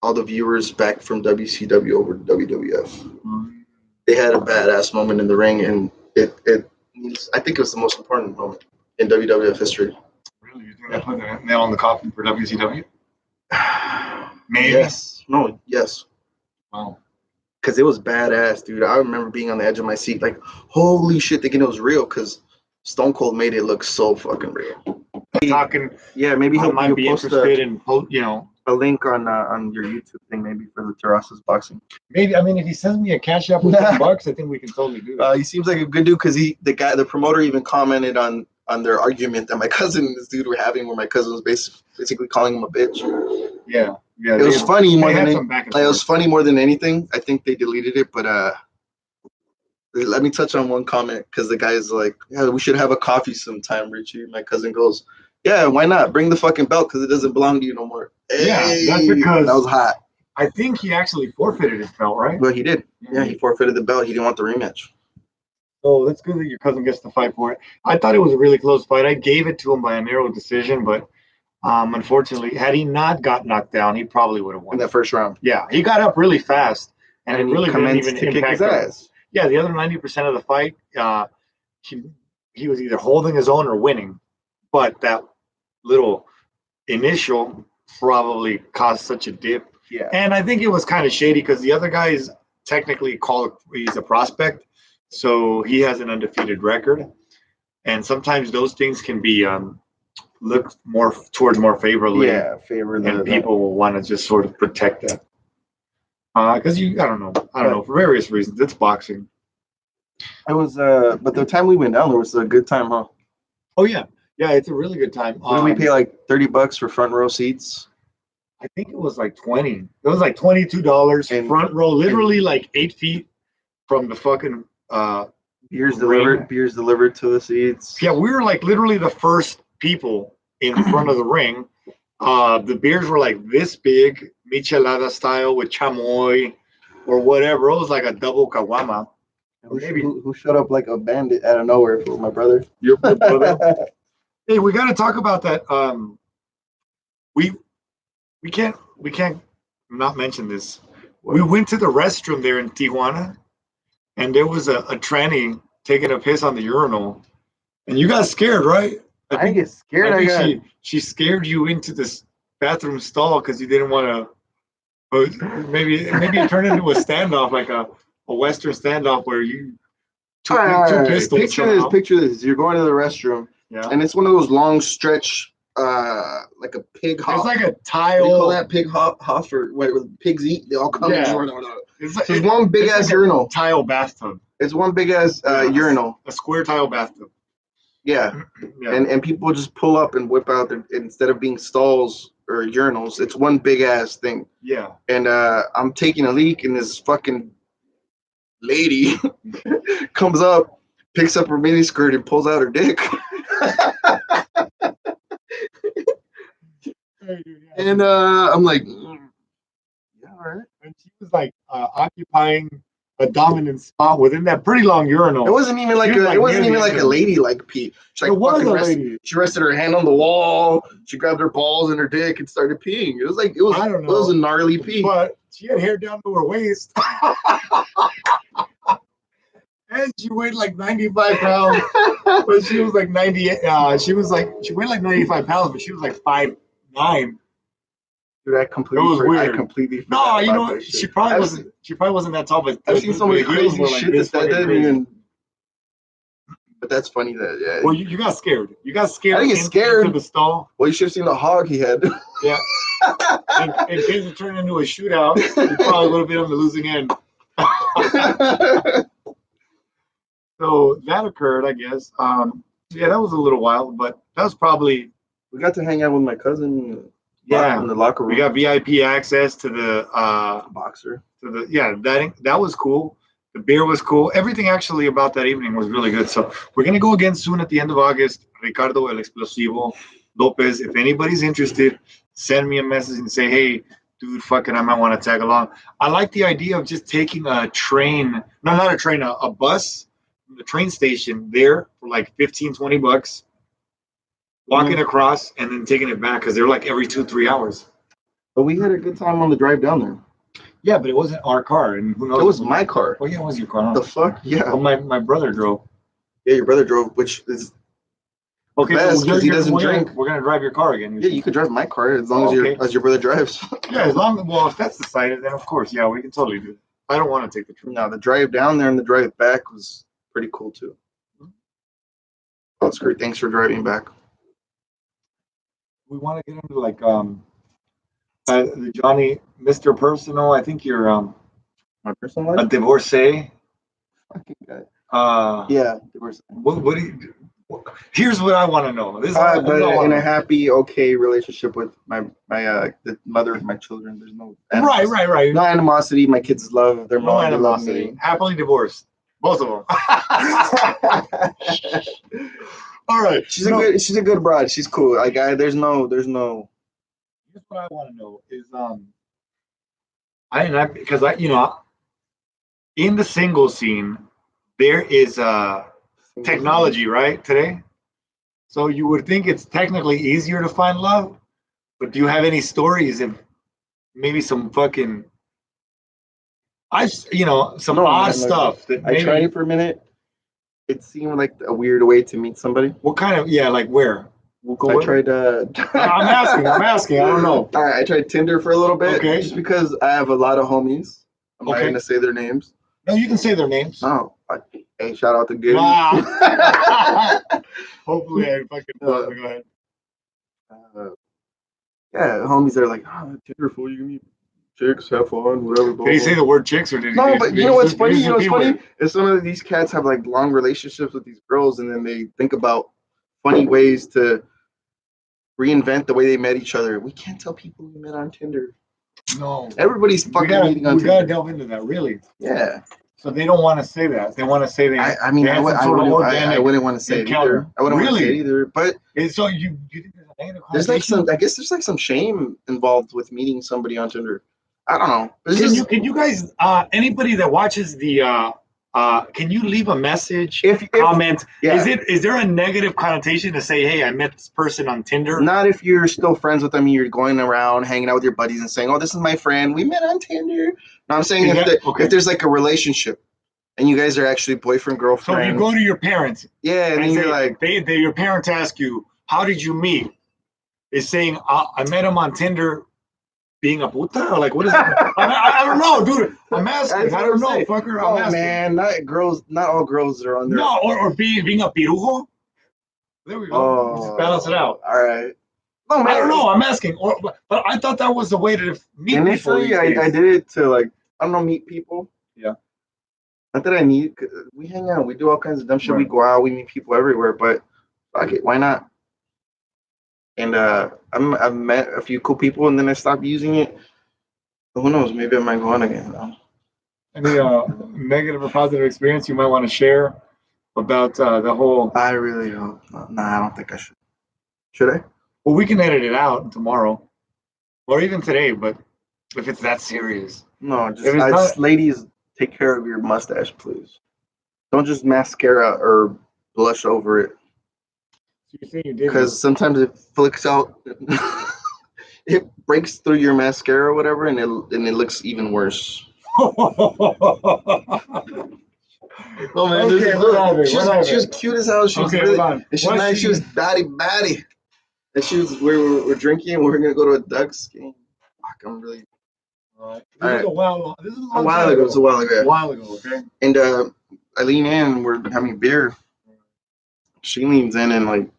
all the viewers back from WCW over to WWF. Mm-hmm. They had a badass moment in the ring, and I think it was the most important moment in WWF history. Really? You think that put the nail on the coffin for WCW? Maybe? Yes. No, yes. Wow. Because it was badass, dude. I remember being on the edge of my seat, like, holy shit, thinking it was real, because Stone Cold made it look so fucking real. Maybe he might be interested in, a link on your YouTube thing, maybe for the Terrazas boxing. Maybe. I mean, if he sends me a cash app with $10, I think we can totally do that. He seems like a good dude because the promoter even commented on their argument that my cousin and this dude were having, where my cousin was basically calling him a bitch. Yeah. It was funny more than it was funny more than anything. I think they deleted it, but let me touch on one comment because the guy's like, "Yeah, we should have a coffee sometime, Richie." My cousin goes, "Yeah, why not? Bring the fucking belt because it doesn't belong to you no more." Hey, that's because that was hot. I think he actually forfeited his belt, right? Well, he did. Yeah, he forfeited the belt. He didn't want the rematch. Oh, that's good that your cousin gets to fight for it. I thought it was a really close fight. I gave it to him by a narrow decision, but unfortunately, had he not got knocked down, he probably would have won in that first round. Yeah, he got up really fast, and it really didn't even impact his ass. Yeah, the other 90% of the fight, he was either holding his own or winning, but that little initial probably caused such a dip. Yeah, and I think it was kind of shady because the other guys technically call he's a prospect, so he has an undefeated record, and sometimes those things can be looked more towards more favorably, favor and people will want to just sort of protect that. Because I don't know, for various reasons. It's boxing. It was, but the time we went down there was a good time, huh? Oh yeah, it's a really good time. What did we pay, like $30 for front row seats? I think it was like 20. It was like $22 front row, literally like 8 feet from the fucking beers delivered to the seats. Yeah, we were like literally the first people in front of the ring. The beers were like this big, michelada style with chamoy or whatever. It was like a double caguama. Who showed up like a bandit out of nowhere for my brother? Your brother. Hey, we got to talk about that. We can't not mention this. We went to the restroom there in Tijuana, and there was a tranny taking a piss on the urinal, and you got scared, right? I didn't get scared. She scared you into this bathroom stall because you didn't want to. Maybe it turned into a standoff, like a Western standoff where you took two pistols. Picture this. You're going to the restroom, and it's one of those long stretch, like a pig hop. It's like a tile. They call that pig hop or where pigs eat. They all come in. It's one big ass urinal. Tile bathtub. It's one big ass urinal. A square tile bathtub. Yeah. And people just pull up and whip out instead of being stalls or urinals. It's one big ass thing. Yeah. And I'm taking a leak, and this fucking lady comes up, picks up her mini skirt, and pulls out her dick. And I'm like, yeah, all right. And she was like occupying a dominant spot within that pretty long urinal. It wasn't even like a lady like pee. She she rested her hand on the wall. She grabbed her balls and her dick and started peeing. It was a gnarly pee. But she had hair down to her waist. And she weighed like 95 pounds. But she was like 98. She weighed like 95 pounds, but she was like 5'9". Dude, I completely forgot. No, you know what? She probably wasn't that tall, but I've seen so many crazy shit that didn't even. But that's funny that Well, you got scared. You got scared. I didn't get scared. Into the stall. Well, you should have seen the hog he had. Yeah. In case it turned into a shootout, you probably would have been on the losing end. So that occurred, I guess. Yeah, that was a little wild, but that was probably. We got to hang out with my cousin. Yeah, in the locker room. We got VIP access to the boxer. That was cool. The beer was cool. Everything actually about that evening was really good. So we're gonna go again soon at the end of August. Ricardo El Explosivo Lopez. If anybody's interested, send me a message and say, hey, dude, fucking, I might want to tag along. I like the idea of just taking a train. No, not a train. A bus from the train station there for like $15-$20. Walking across and then taking it back because they're like every 2-3 hours. But we had a good time on the drive down there. Yeah, but it wasn't our car, and who knows? It was my car. Oh yeah, it was your car. Huh? The fuck? Yeah. Well, my brother drove. Yeah, your brother drove, which is okay because he doesn't drink. We're gonna drive your car again. Yeah, you could drive my car as long as your brother drives. Yeah, if that's decided, then of course, yeah, we can totally do it. I don't want to take the trip. No, the drive down there and the drive back was pretty cool too. Oh, that's great. Thanks for driving back. We want to get into like the Johnny, Mr. Personal. I think you're my personal life? A divorcee. Fucking guy. Yeah, divorcee. What do you? Here's what I want to know. But in a happy, okay relationship with the mother of my children. There's no animosity. Right. No animosity. My kids love their mom. No animosity. Happily divorced, both of them. All right. She's a good broad. She's cool. Like there's no. Here's what I want to know is because in the single scene there is technology right today, so you would think it's technically easier to find love, but do you have any stories of maybe some fucking odd stuff that maybe, I tried it for a minute. It seemed like a weird way to meet somebody. What kind of like where? I tried. I'm asking. I don't know. All right, I tried Tinder for a little bit. Okay. Just because I have a lot of homies. I'm not gonna say their names. No, you can say their names. No. Hey, shout out to Gabe. Nah. Hopefully I fucking go ahead. Yeah, homies are like, Tinder fool, you can meet chicks, have fun, whatever. Did he say the word chicks or did he? No, but you know what's funny? You know what's funny? Is some of these cats have like long relationships with these girls, and then they think about funny ways to reinvent the way they met each other. We can't tell people we met on Tinder. No. Everybody's fucking meeting on Tinder. We gotta delve into that, really. Yeah. So they don't want to say that. They want to say I wouldn't want to say it either. I wouldn't want to say it either. But so you think there's a negative there's like some. I guess there's like some shame involved with meeting somebody on Tinder. I don't know. Can you guys? Anybody that watches the can you leave a message, comment? Yeah. Is there a negative connotation to say, hey, I met this person on Tinder? Not if you're still friends with them and you're going around hanging out with your buddies and saying, oh, this is my friend, we met on Tinder. No, I'm saying if there's like a relationship and you guys are actually boyfriend, girlfriend. So you go to your parents. Yeah, and then you're like, your parents ask you, how did you meet? Is saying, I met him on Tinder. Being a puta? Or like, what is that? I don't know, dude. I'm asking. I don't know, fucker. I'm asking. Man, not all girls are on there. No, or being a pirujo. There we go. Just balance it out. All right. No, man. I don't know. I'm asking. But I thought that was the way to meet initially, people. I did it to like, I don't know, meet people. Yeah. Not that I need. We hang out. We do all kinds of dumb shit. Right. We go out. We meet people everywhere. But fuck it. Why not? And I've met a few cool people, and then I stopped using it. But who knows? Maybe I might go on again. Any negative or positive experience you might want to share about the whole? I really don't. Nah, I don't think I should. Should I? Well, we can edit it out tomorrow, or even today. But if it's that serious, no. Just ladies, take care of your mustache, please. Don't just mascara or blush over it. Because sometimes it flicks out, it breaks through your mascara or whatever, and it looks even worse. Oh man, okay, she was cute as hell. She was really, and she's nice. She was batty. And she was we're drinking. And we're gonna go to a Ducks game. Fuck, I'm really. All right. This is a while ago. It was a while ago. A while ago, okay. And I lean in. And we're having beer. She leans in and like.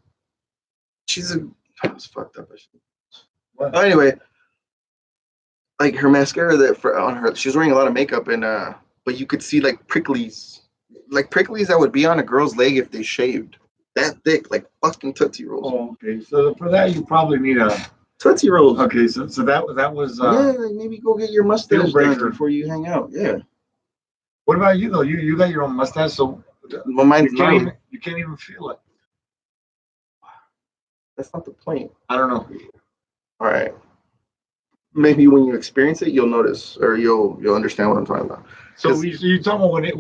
I was fucked up. Anyway, like her mascara on her, she was wearing a lot of makeup and but you could see like pricklies that would be on a girl's leg if they shaved. That thick, like fucking Tootsie Rolls. Oh, okay. So for that you probably need a Tootsie Rolls. Okay, so that was maybe go get your mustache done before you hang out. Yeah. What about you though? You got your own mustache, so well, mine's you can't even feel it. That's not the point. I don't know. All right. Maybe when you experience it, you'll notice, or you'll understand what I'm talking about. So you talking about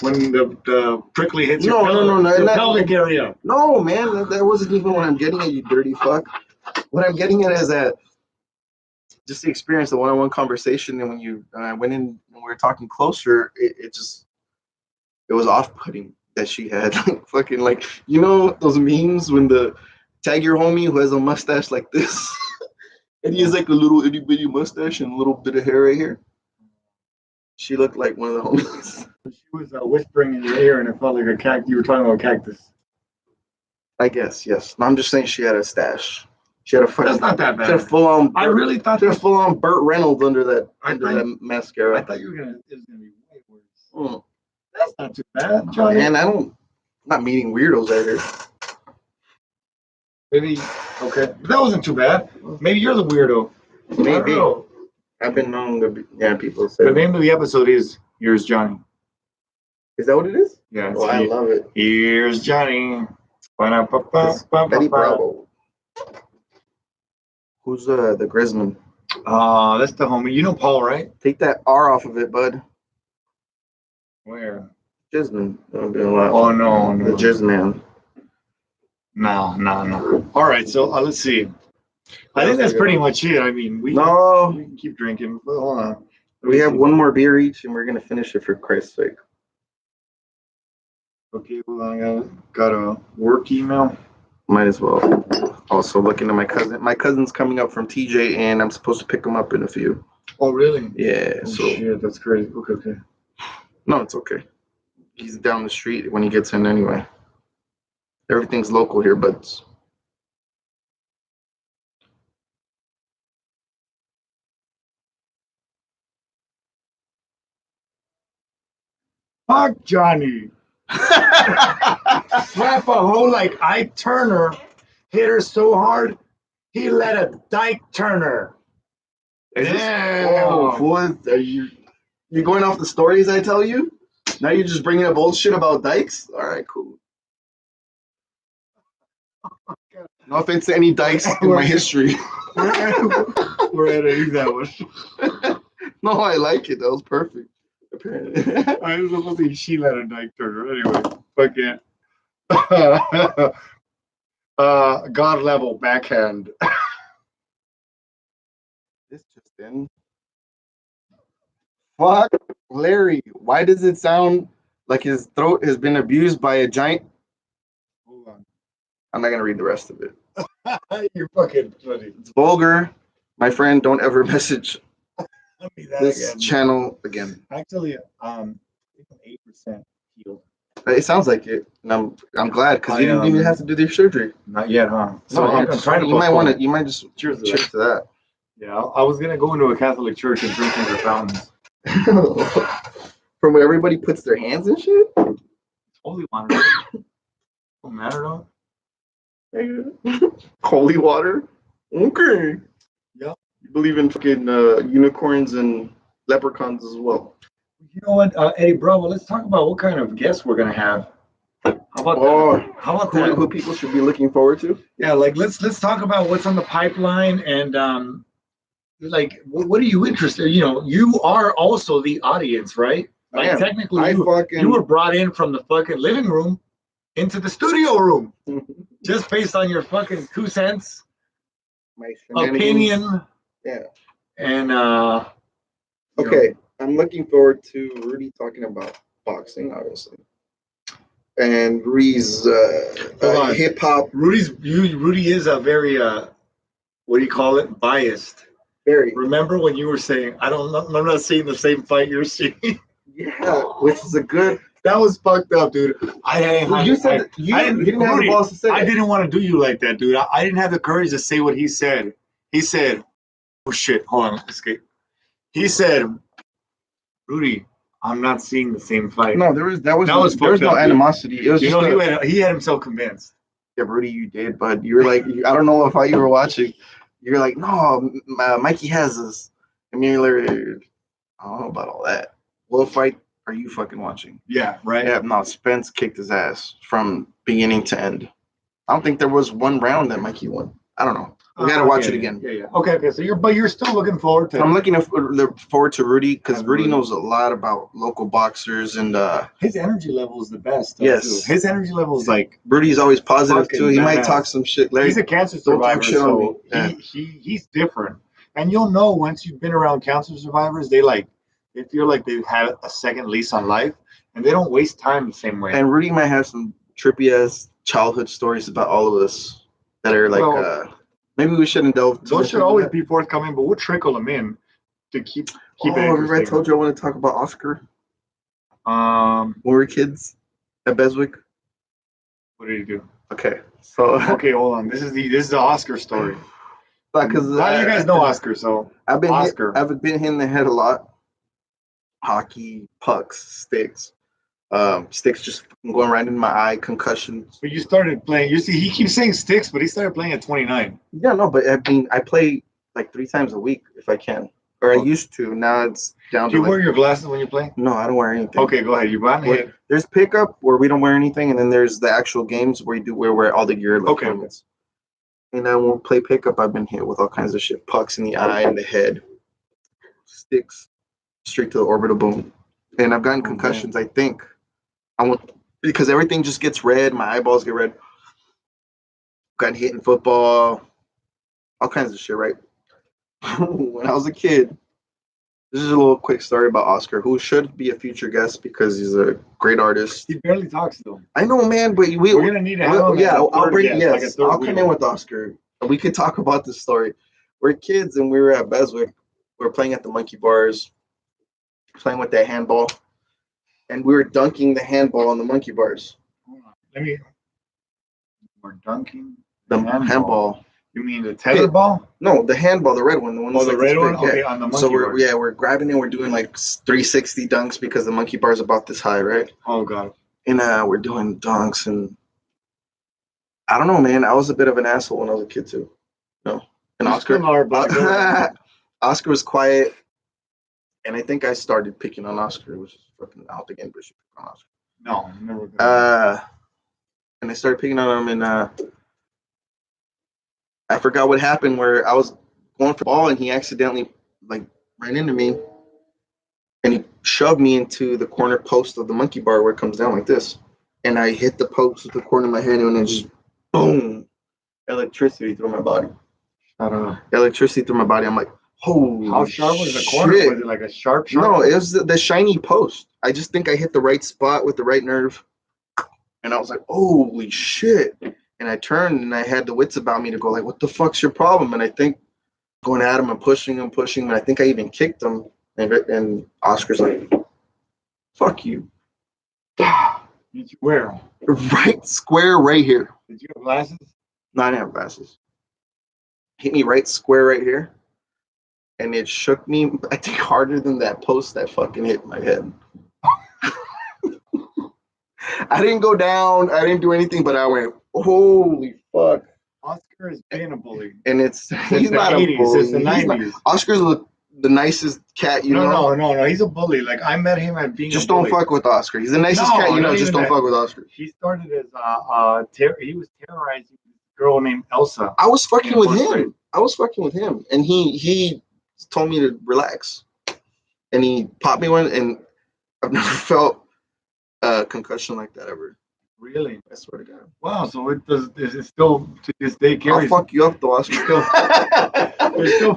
when the prickly hits your pelvic area? No, man, that wasn't even what I'm getting at. You dirty fuck. What I'm getting at is that just the experience, the one-on-one conversation, and when I went in and we were talking closer, it was off-putting that she had fucking like those memes when the tag your homie who has a mustache like this, and he has like a little itty bitty mustache and a little bit of hair right here. She looked like one of the homies. She was whispering in your ear, and it felt like a cactus. You were talking about cactus. I guess, yes. No, I'm just saying she had a stash. She had a fucking. That's not that bad. She had a full-on. I really thought she had a full-on Burt Reynolds under that mascara. I thought it was gonna be way worse. That's not too bad, Johnny. Man, I'm not meeting weirdos out here. Maybe okay, but that wasn't too bad. Maybe you're the weirdo. Maybe. I've been known to be. Yeah, people say. The name of the episode is "Here's Johnny." Is that what it is? Yeah. Oh, I love it. Here's Johnny. Betty Bravo. Who's the Grisman? That's the homie. You know Paul, right? Take that R off of it, bud. Where? Gisman. That'll be a lot. Oh no. The Gisman. No. All right, so let's see. I think that's pretty much it. I mean, we can keep drinking. But hold on. We have one more beer each, and we're gonna finish it for Christ's sake. Okay, well, I got a work email. Might as well. Also looking at my cousin. My cousin's coming up from TJ, and I'm supposed to pick him up in a few. Oh, really? Yeah. Oh, So shit, that's crazy. Okay, okay. no, it's okay. He's down the street when he gets in anyway. Everything's local here, but Fuck Johnny. Slap a hoe like Ike Turner. Hit her so hard, he let a Dyke Turner. Oh, fool, are you going off the stories I tell you? Now you're just bringing up old shit about dykes? All right, cool. No offense to any dykes in my history. We're editing that one. No, I like it. That was perfect. Apparently. I was supposed to say she let a Dyke Turner. Anyway, fuck yeah. God level backhand. This just in. Fuck, Larry. Why does it sound like his throat has been abused by a giant? Hold on. I'm not gonna read the rest of it. You're fucking funny. It's vulgar. My friend, don't ever message Tell me that this again. channel again. Actually, 8% healed. It sounds like it, and I'm glad because you I, didn't even have to do their surgery. Not yet, huh? So I'm trying to. You might just Cheers to cheers to that. Yeah, I was gonna go into a Catholic church and drink from their fountains. From where everybody puts their hands and shit. Holy water. Don't matter though. Holy water. Okay. Yeah. You believe in fucking unicorns and leprechauns as well. You know what, Eddie Bravo? Let's talk about what kind of guests we're gonna have. How about that? How about that? Who people should be looking forward to? Yeah, like let's talk about what's on the pipeline and like what are you interested? You know, you are also the audience, right? Like technically, you were brought in from the fucking living room into the studio room just based on your fucking 2 cents My opinion. Yeah. And okay, I'm looking forward to Rudy talking about boxing, obviously, and Rudy's hip hop. Rudy is a very what do you call it? Biased. Very. Remember when you were saying, I'm not seeing the same fight you're seeing? Yeah, which is a good. That was fucked up, dude. I didn't have the balls to say I didn't want to do you like that, dude. I didn't have the courage to say what he said. He said, oh shit, hold on, escape. He said, Rudy, I'm not seeing the same fight. No, there was no animosity. It was he had himself convinced. Yeah, Rudy, you did, but you were like, I don't know how you were watching. You're like, no, Mikey has this. And you're like, I don't know about all that. What fight are you fucking watching? Yeah, right. Yeah, no, Spence kicked his ass from beginning to end. I don't think there was one round that Mikey won. I don't know. We gotta watch it again. Yeah. Okay. So you're still looking forward to. I'm looking forward to Rudy because Rudy knows a lot about local boxers and his energy level is the best. Yes, too. His energy level is like Rudy's always positive too. He might talk some shit. Larry, he's a cancer survivor, so he's different. And you'll know once you've been around cancer survivors, they feel like they've had a second lease on life, and they don't waste time the same way. And Rudy might have some trippy ass childhood stories about all of us that are like. Maybe we shouldn't delve. Those should always be forthcoming, but we'll trickle them in to keep it interesting. I told you I want to talk about Oscar. When we were kids at Beswick. What did he do? Okay, so okay, hold on. This is the Oscar story. Because you guys know Oscar, so I've been hit in the head a lot. Hockey, pucks, sticks. Sticks just going right in my eye, concussions. But you started playing. You see, he keeps saying sticks, but he started playing at 29. Yeah, no, but I mean, I play like 3 times a week if I can, or I used to. Now it's down. Do you wear your glasses when you play? No, I don't wear anything. Okay, go ahead. You got it. There's pickup where we don't wear anything, and then there's the actual games where we wear all the gear. Like helmets. And then when we play pickup, I've been hit with all kinds of shit: pucks in the eye and the head, sticks straight to the orbital bone, and I've gotten concussions. I think. Because everything just gets red, my eyeballs get red. Got hit in football, all kinds of shit, right? When I was a kid, this is a little quick story about Oscar, who should be a future guest because he's a great artist. He barely talks to him. I know, man, but we're gonna need to have him. Yeah, I'll come in with Oscar. We could talk about this story. We're kids and we were at Beswick, We were playing at the monkey bars, playing with that handball, and we were dunking the handball on the monkey bars. Let me. We're dunking The handball. You mean the tether ball? No, the handball, the red one. The one Oh, the red one? Yeah. Okay, on the monkey so bars. we're grabbing it. We're doing like 360 dunks because the monkey bar is about this high, right? Oh, God. And we're doing dunks, and I don't know, man. I was a bit of an asshole when I was a kid too. No, and Oscar. Oscar was quiet, and I think I started picking on Oscar, which is fucking out the game, but you pick on Oscar. No, never. And I started picking on him, and I forgot what happened. Where I was going for the ball, and he accidentally like ran into me, and he shoved me into the corner post of the monkey bar where it comes down like this, and I hit the post with the corner of my head, and then just boom, electricity through my body. I don't know. Electricity through my body. I'm like, holy how sharp was the corner? Shit. Was it like a sharp? No, it was the shiny post. I just think I hit the right spot with the right nerve. And I was like, holy shit. And I turned and I had the wits about me to go like, what the fuck's your problem? And I think going at him and pushing him. And I think I even kicked him. And Oscar's like, fuck you. Did you wear? Right square right here. Did you have glasses? No, I didn't have glasses. Hit me right square right here. And it shook me, I think, harder than that post that fucking hit my head. I didn't go down. I didn't do anything, but I went, holy fuck. Oscar is being a bully. And he's not 80s, a bully. Since the 90s. Oscar's the nicest cat you know. No. He's a bully. Like, I met him at being just a bully. Just don't fuck with Oscar. He's the nicest cat you know. Just don't fuck with Oscar. He started as he was terrorizing a girl named Elsa. I was fucking with him. And he told me to relax. And he popped me one, and I've never felt a concussion like that ever. Really? I swear to God. Wow, so it still to this day carries. I'll fuck you up though, Oscar.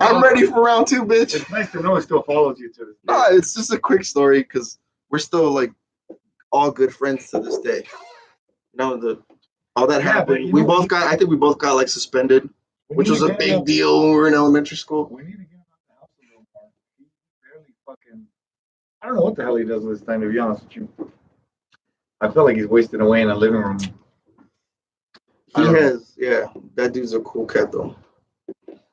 I'm ready for round 2, bitch. It's nice to know it still follows you to this day. No, it's just a quick story because we're still like all good friends to this day. You know, all that happened. I think we both got like suspended, which was a big deal when we were in elementary school. We need to get him out the house a little more. He's barely fucking. I don't know what the hell he does with his time, to be honest with you. I feel like he's wasting away in a living room. That dude's a cool cat though.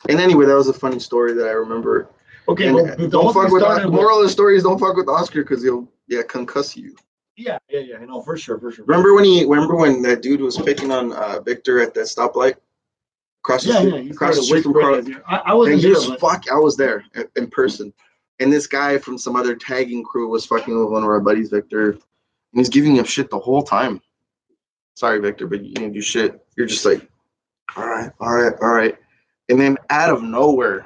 And anyway, that was a funny story that I remember. Okay, but don't fuck with the moral of the story is don't fuck with Oscar because he'll concuss you. Yeah, no, for sure. Remember when that dude was picking on Victor at that stoplight? Across the street from Carl. I wasn't there. I was there in person. And this guy from some other tagging crew was fucking with one of our buddies, Victor. And he's giving him shit the whole time. Sorry, Victor, but you didn't do shit. You're just like, all right. And then out of nowhere,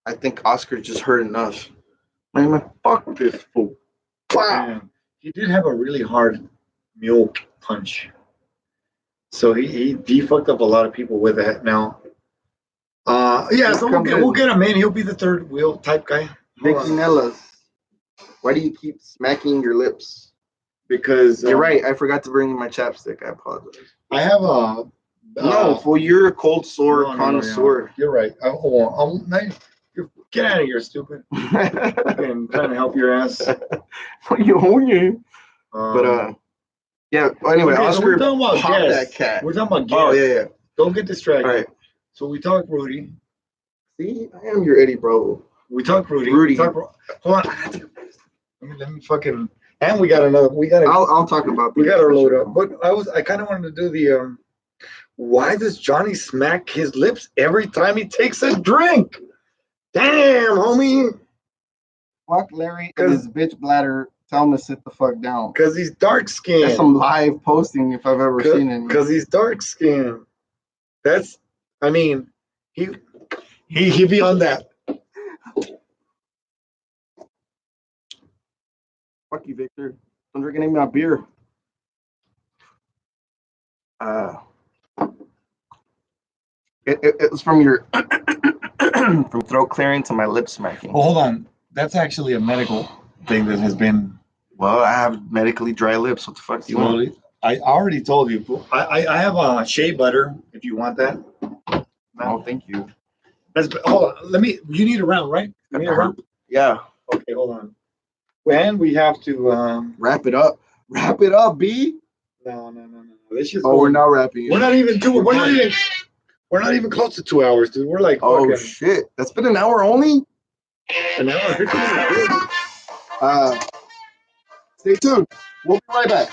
I think Oscar just heard enough. I'm like, fuck this fool. Wow. Man, he did have a really hard mule punch. So he fucked up a lot of people with that now. So we'll get him in. He'll be the third wheel type guy. Vicky Nellas, why do you keep smacking your lips? Because you're right. I forgot to bring in my chapstick. I apologize. I have a no. Well, you're a cold sore connoisseur. You're right. Get out of here, stupid. I'm trying to help your ass. But yeah. Anyway, okay, Oscar so we're popped that cat. We're talking about guests. Oh yeah. Don't get distracted. All right. So we talked Rudy. See, I am your Eddie Bravo. We talked Rudy. Hold on. Let me fucking. And we got another. I'll talk about. We got our load up. But I kind of wanted to do the. Why does Johnny smack his lips every time he takes a drink? Damn, homie. Fuck Larry and his bitch bladder. Tell him to sit the fuck down. Because he's dark skinned. That's some live posting if I've ever seen it. Because he's dark skinned. He be on that. Fuck you, Victor. I'm drinking any of my beer. It was from your from throat clearing to my lip smacking. Well, hold on. That's actually a medical thing that has been. Well, I have medically dry lips. What the fuck do you want? I already told you. I have a shea butter if you want that. No, thank you. Hold on. You need a round, right? You need a round? Yeah. Okay, hold on. And we have to wrap it up. Wrap it up, B. No. This is we're not wrapping it. We're not even doing. We're not even close to 2 hours, dude. We're like fucking shit. That's been an hour only? an hour and 15 minutes. Stay tuned. We'll be right back.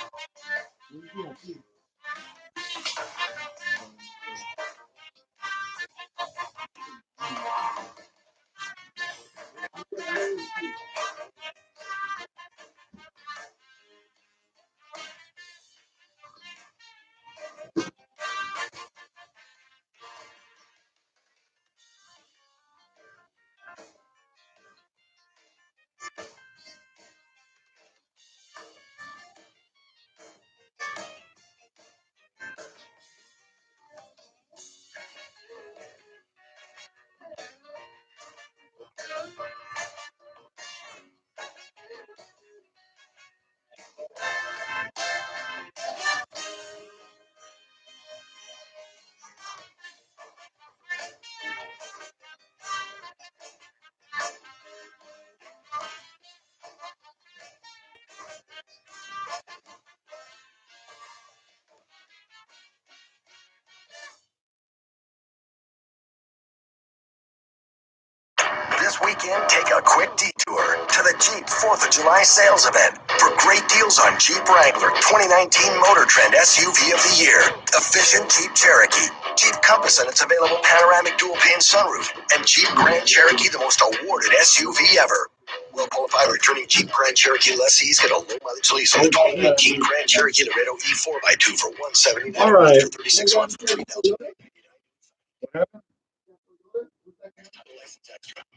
This weekend, take a quick detour to the Jeep 4th of July sales event for great deals on Jeep Wrangler 2019 Motor Trend SUV of the Year, efficient Jeep Cherokee, Jeep Compass and its available panoramic dual-pane sunroof, and Jeep Grand Cherokee, the most awarded SUV ever. Well-qualified returning Jeep Grand Cherokee lessees get a low-mileage lease on the 2019 Grand Cherokee Laredo E4x2 for $170 All right. after 36 months for $3,000.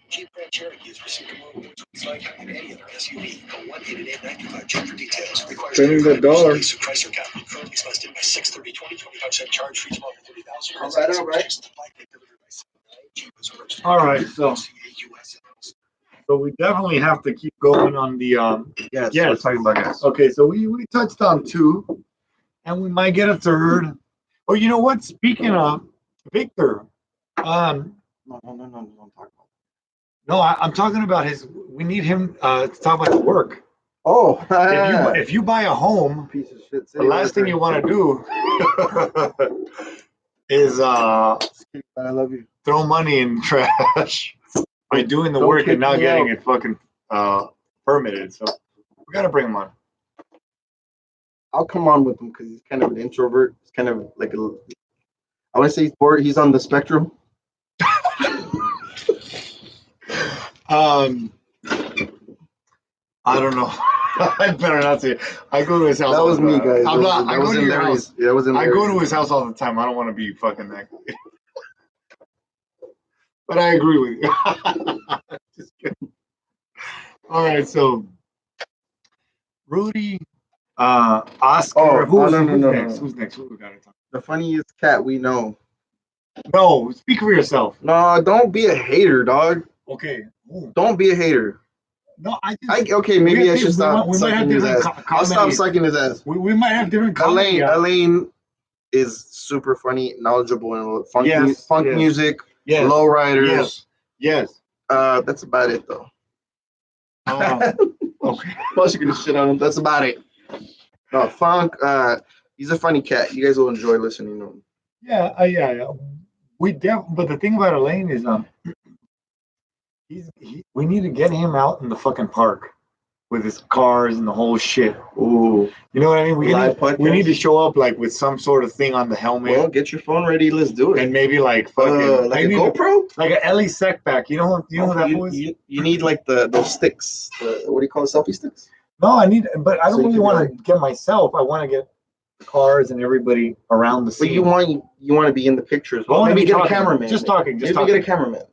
Jeep Grand Cherokee is receiving more awards than any other SUV. Call 1-888-925 Jeep for details. Requires Spending the dollar. Price or cap. Currently expensed by 6/30/20. 25% charge for each month for 30,000. All right. All right, so we definitely have to keep going on the Yes. We're talking about gas. Okay, so we touched on 2, and we might get a 3rd. Oh, you know what? Speaking of Victor, No, don't talk about it. no, I'm talking about we need him to talk about his work. Oh, If you buy a home, piece of shit. the last thing you want to do is I love you. throw money in trash by doing the Don't work kick and not me getting out. it fucking permitted. So we gotta bring him on. I'll come on with him because he's kind of an introvert. He's kind of like I want to say he's bored. He's on the spectrum. I don't know. I better not say it. I go to his house. That all was the me, time. guys. I'm not. I That go was to your hilarious. house. Yeah, that was I go hilarious. to his house all the time. I don't want to be fucking that guy. But I agree with you. Just kidding. All right, so Rudy, Oscar. Who's next? Who's next? Who we got to talk? The funniest cat we know. No, speak for yourself. No, don't be a hater, dog. Okay. Ooh. Don't be a hater. No, Okay, maybe I should stop we might have sucking his ass. different I'll stop sucking his ass. We might have different comedy. Elaine is super funny, knowledgeable, and funk music, yes, lowriders. Yes. That's about it, though. Okay. Plus, you're gonna shit on him. That's about it. No, funk. He's a funny cat. You guys will enjoy listening to him. Yeah. But the thing about Elaine is, we need to get him out in the fucking park with his cars and the whole shit. Ooh, you know what I mean? We need to show up like with some sort of thing on the helmet. Well, get your phone ready. Let's do it. And maybe like fucking like a GoPro, like an Ellie Secback. You know who that was? You need like those sticks. What do you call it? Selfie sticks? No, but I don't really want to get myself. I want to get cars and everybody around the scene. But you want to be in the pictures. Well, maybe get a cameraman. Just talking. Maybe get a cameraman.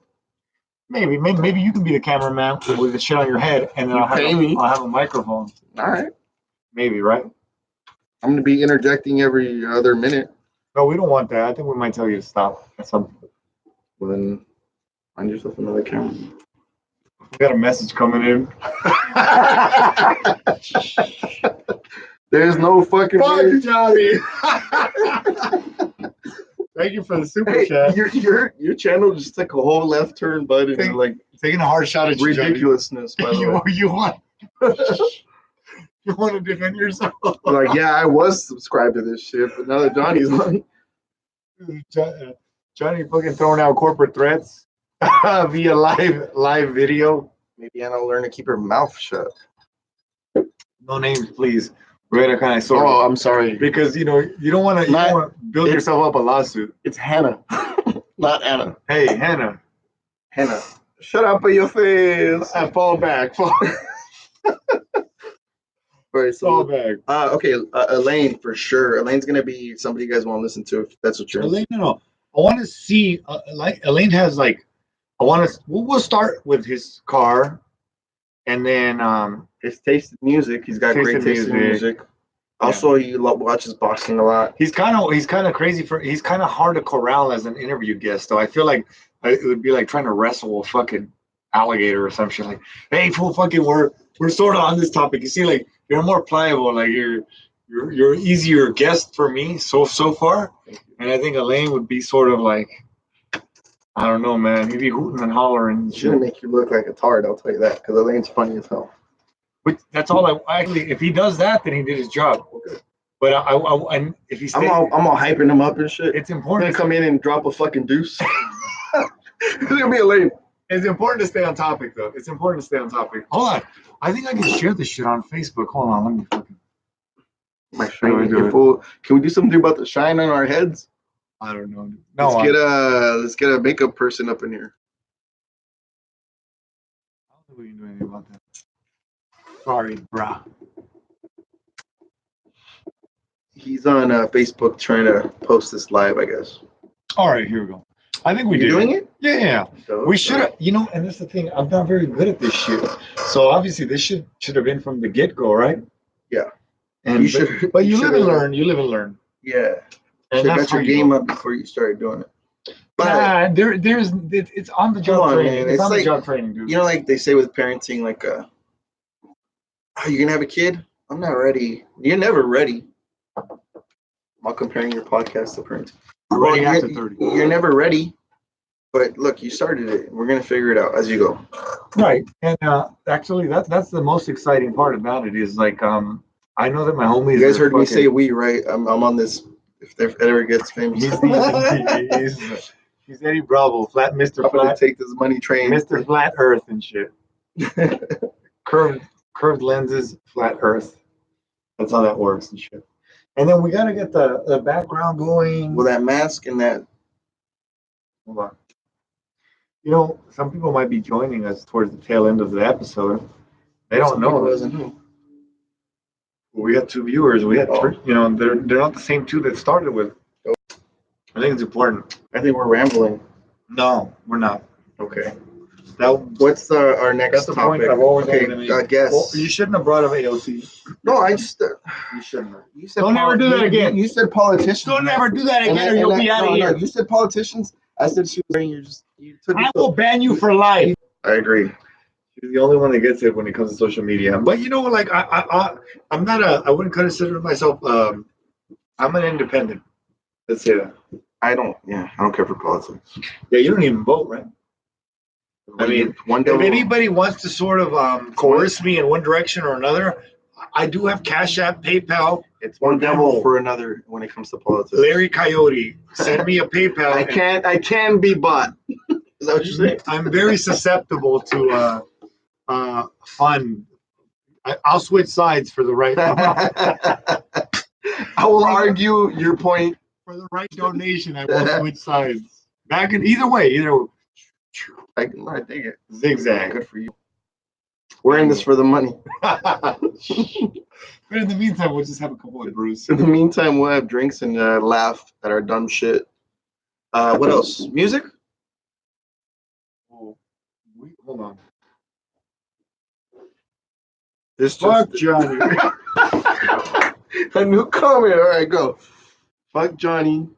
Maybe you can be the cameraman with the shit on your head, and then I'll have a microphone. All right. Maybe, right? I'm going to be interjecting every other minute. No, we don't want that. I think we might tell you to stop at some point. Well, then find yourself another camera. We got a message coming in. There's no fucking Fuck, Johnny. Thank you for the super Hey, chat. your channel just took a whole left turn button and like Taking a hard shot at you, Johnny. ridiculousness. By the way, You want you want to defend yourself? like yeah, I was subscribed to this shit, but now that Johnny's on, Johnny fucking throwing out corporate threats via live video. maybe Anna will learn to keep her mouth shut. No names, please. We're gonna kind of sort Oh, of, I'm sorry. because you don't want to build yourself up a lawsuit. It's Hannah, not Anna. Hey, Hannah. Hannah, shut up in your face. Fall back. Fall so back. okay, Elaine for sure. Elaine's gonna be somebody you guys want to listen to if that's what you're. Elaine, no. I want to see. Like Elaine has like. I want to. We'll start with his car, and then His taste in music. He's got Taste great in taste in music. music. Also, he watches boxing a lot. he's kind of crazy he's kind of hard to corral as an interview guest. Though I feel like it would be like trying to wrestle a fucking alligator or some shit. Like, hey, fool, fucking, we're sort of on this topic. You see, like you're more pliable. Like you're easier guest for me so far. And I think Elaine would be sort of like, I don't know, man. He'd be hooting and hollering. And Shouldn't shit. make you look like a tard, I'll tell you that, because Elaine's funny as hell. But that's all I actually. If he does that, then he did his job. Okay. But and if he stays, I'm all hyping him up and shit. it's I'm important. gonna come in and drop a fucking deuce. It's gonna be Elaine. It's important to stay on topic, though. It's important to stay on topic. Hold on. I think I can share this shit on Facebook. Hold on. Let me fucking. My shine. Can we do something about the shine on our heads? I don't know. No. Let's get a makeup person up in here. I don't think we can do anything about that. Sorry, brah. He's on Facebook trying to post this live, I guess. All right, here we go. I think we You did. doing it? Yeah. So, We should have, and that's the thing. I'm not very good at this shit. So obviously, this should have been from the get go, right? Yeah. And You should. but you should live and have- learn. You live and learn. Yeah. And Should have that's got your how you game go. up before you started doing it. But It's on the job Come on, training. man. It's It's on the like- job training, dude. you know, like they say with parenting, like, oh, you're gonna have a kid? I'm not ready. You're never ready. I'm not comparing your podcast to parenting. You're ready after 30. You're never ready. But look, you started it. We're gonna figure it out as you go. Right, and actually, that's the most exciting part about it is like I know that my homies. You guys are heard me fucking- say we, right? I'm on this. If it ever gets famous, He's Eddie Bravo, Mr. I'm gonna Flat, take this money train. Mr. Flat Earth and shit. Curved lenses, flat Earth. That's how that works and shit. And then we gotta get the background going. Well, that mask and that. Hold on. Some people might be joining us towards the tail end of the episode. They don't know. Doesn't know. We had 2 viewers. We had Oh. 3. They're not the same 2 that started with. I think it's important. I think we're rambling. No, we're not. Okay. That What's our next That's the topic? point I've always Okay, wanted to make. I guess. Well, you shouldn't have brought up AOC. No, I just. You shouldn't have. You said Don't ever do that again. You said politicians. Don't ever do that And again, I- or you'll and be I- out of no, here. no, you said politicians. I said she was. You took. I will ban you for life. I agree. She's the only one that gets it when it comes to social media. But like I'm not I wouldn't consider myself. I'm an independent. Let's say that. I don't care for politics. Yeah, you don't even vote, right? I mean, one day if anybody wants to sort of coerce me in one direction or another, I do have Cash App, PayPal. it's one devil for another when it comes to politics. Larry Coyote, send me a PayPal. I can be bought. Is that what you're saying? I'm very susceptible to fun. I'll switch sides for the right I will argue your point. for the right donation. I will switch sides. Back in either way. I think it. Zigzag. Good for you. We're in this for the money. But in the meantime, we'll just have a couple of brews. In the meantime, we'll have drinks and laugh at our dumb shit. What else? Music? Hold on. This Fuck Johnny. a new comment. All right, go. Fuck Johnny.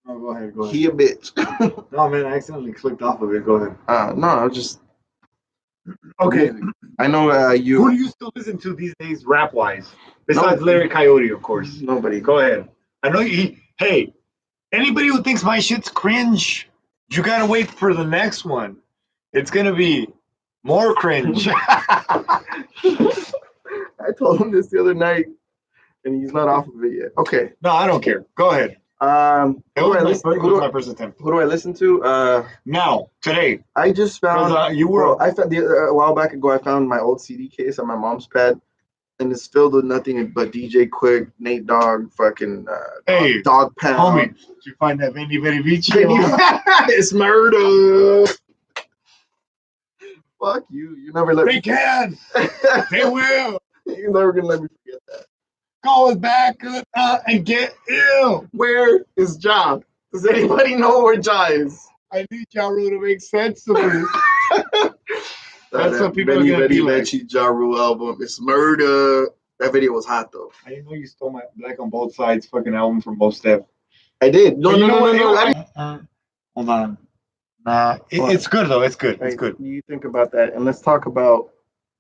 Oh, go ahead. Go ahead. He a bitch. No, man, I accidentally clicked off of it. Go ahead. No, I just. Okay. I know Who do you. you still listen to these days, rap wise? Besides No. Larry Coyote, of course. Nobody. Go ahead. I know you. Hey, Anybody who thinks my shit's cringe, you gotta wait for the next one. It's gonna be more cringe. I told him this the other night, and he's not off of it yet. Okay. No, I don't care. Go ahead. Who do I listen? My first attempt. Who do I listen to? Now, today. I just found You were. I found a while back ago. I found my old CD case on my mom's pad, and it's filled with nothing but DJ Quick, Nate Dogg, fucking Hey, Dog Pound. Homie, did you find that Benny Benny Beach? It's murder. Fuck you. You never let They me. can. They will. You're never gonna let me forget that. Call it back and get ill. Where is Ja? Does anybody know where Ja is? I need Ja Rule to make sense to me. That's what people are Benny gonna be like. Benny Ja Rule album. It's murder. That video was hot though. I didn't know you stole my Black on Both Sides fucking album from Most Def. I did. No. Hold on. Nah, it's good though. It's good. It's good. You think about that, and let's talk about.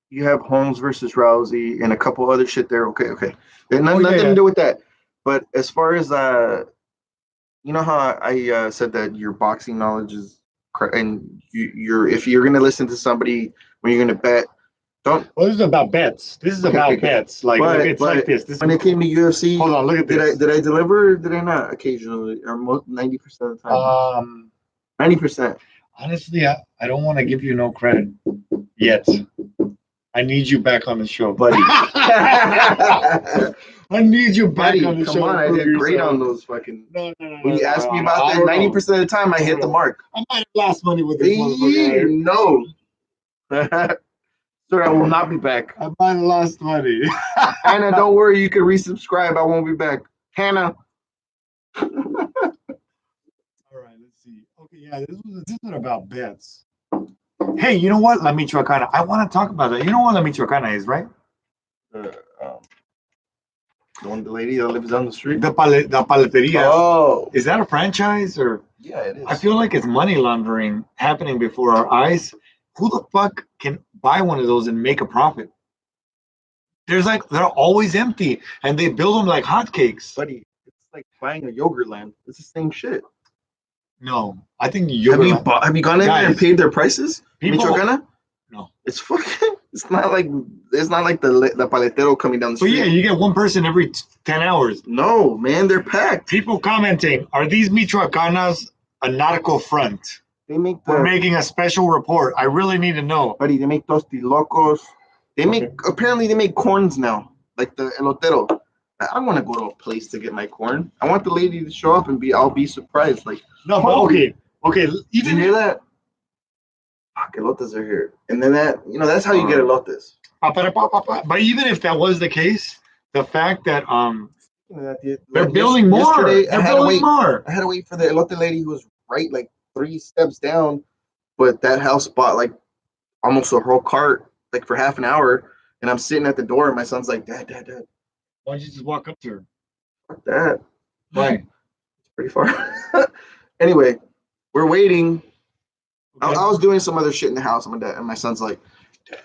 You have Holmes versus Rousey and a couple other shit there. Okay. Nothing to do with that. But as far as you know how I said that your boxing knowledge is, and you're if you're gonna listen to somebody when you're gonna bet, don't. Well, this is about bets. This is about bets. Like it's like this. When it came to UFC, hold on, look at this. Did I deliver? Or did I not? Occasionally, or 90% of the time. 90%. Honestly, I don't want to give you no credit yet. I need you back on the show, buddy. I need you back on the show. Come on, I did great on those fucking. No. When you ask me about that, 90% of the time I hit the mark. I might have lost money with this motherfucker. No. Sir, I will not be back. I might have lost money. Hannah, don't worry. You can resubscribe. I won't be back. Hannah. All right, let's see. Okay, yeah, this is about bets. Hey, you know what? La Michoacana. I want to talk about that. You know what La Michoacana is, right? The lady that lives down the street. The paleteria. Oh, is that a franchise or? Yeah, it is. I feel like it's money laundering happening before our eyes. Who the fuck can buy one of those and make a profit? They're always empty, and they build them like hotcakes. Buddy, it's like buying a yogurt land. It's the same shit. No, I think have you gone in there and paid their prices? Michoacana? No. It's fucking. It's not like the paletero coming down the street. But yeah, you get one person every 10 hours. No, man, they're packed. People commenting, are these Michoacanas a nautical front? We're making a special report. I really need to know. Buddy, they make tostilocos. Apparently they make corns now, like the elotero. I want to go to a place to get my corn. I want the lady to show up and I'll be surprised. Like, no, but okay. Did you hear that? Fuck, elotes are here. And then that's how you get elotes. But even if that was the case, the fact that they're building more. They're building more. I had to wait for the elote lady who was right like 3 steps down, but that house bought like almost a whole cart like for half an hour, and I'm sitting at the door and my son's like, Dad. Why don't you just walk up to her? Fuck that. Why? It's pretty far. Anyway, we're waiting. Okay. I was doing some other shit in the house, and my son's like, Dad,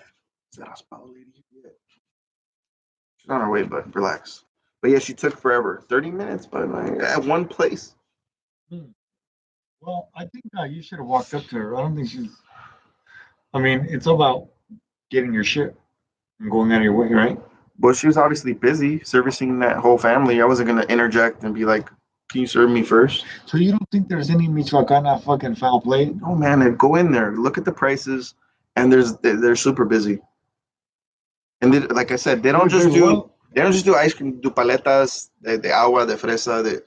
is that hospital lady yet? She's on her way, but relax. But yeah, she took forever. 30 minutes, but at one place. Well, I think you should have walked up to her. I don't think she's. I mean, it's about getting your shit and going out of your way, right? Well, she was obviously busy servicing that whole family. I wasn't gonna interject and be like, "Can you serve me first?" So you don't think there's any Michoacana fucking foul play? Oh man, go in there, look at the prices, and they're super busy. And like I said, they don't just do ice cream, do paletas, de agua, de fresa,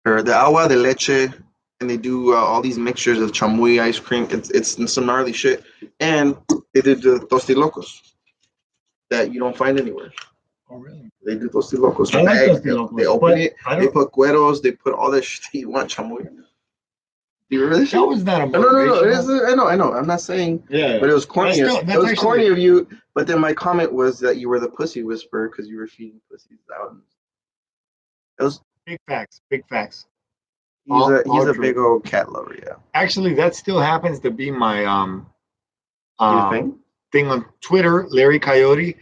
or the agua de leche, and they do all these mixtures of chamoy ice cream. It's some gnarly shit, and they did the tostilocos that you don't find anywhere. Oh really? They do tostilocos. I like tostilocos. They open it. They put cueros. They put all that shit that you want chamoy. Do you remember this shit? That was not a motivation. No. I know. I'm not saying. Yeah. But it was corny. It was corny of you. But then my comment was that you were the pussy whisperer because you were feeding pussies out. It was big facts. Big facts. He's a big old cat lover. Yeah. Actually, that still happens to be my thing on Twitter. Larry Coyote.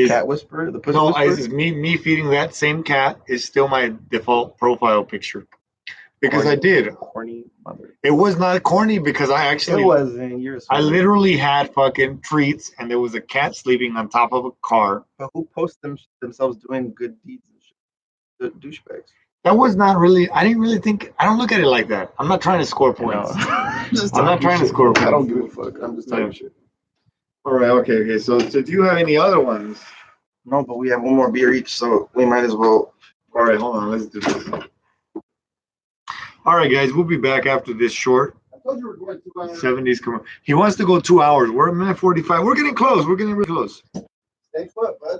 Cat whisperer. The pussy whisperer? It's me feeding that same cat is still my default profile picture. because I did. Corny mother. It was not corny because I actually, It wasn't. You're I literally had fucking treats, and there was a cat sleeping on top of a car. But who posts themselves doing good deeds and shit? The douchebags. That was not really. I didn't really think. I don't look at it like that. I'm not trying to score points. I'm not trying to score points. I don't give a fuck. I'm just talking shit. All right. Okay. So do you have any other ones? No, but we have one more beer each, so we might as well. All right. Hold on. Let's do this. All right, guys. We'll be back after this short. I told you we're going 2 hours. 70s commercial. He wants to go 2 hours. We're at minute 45. We're getting close. We're getting really close. Stay put, bud.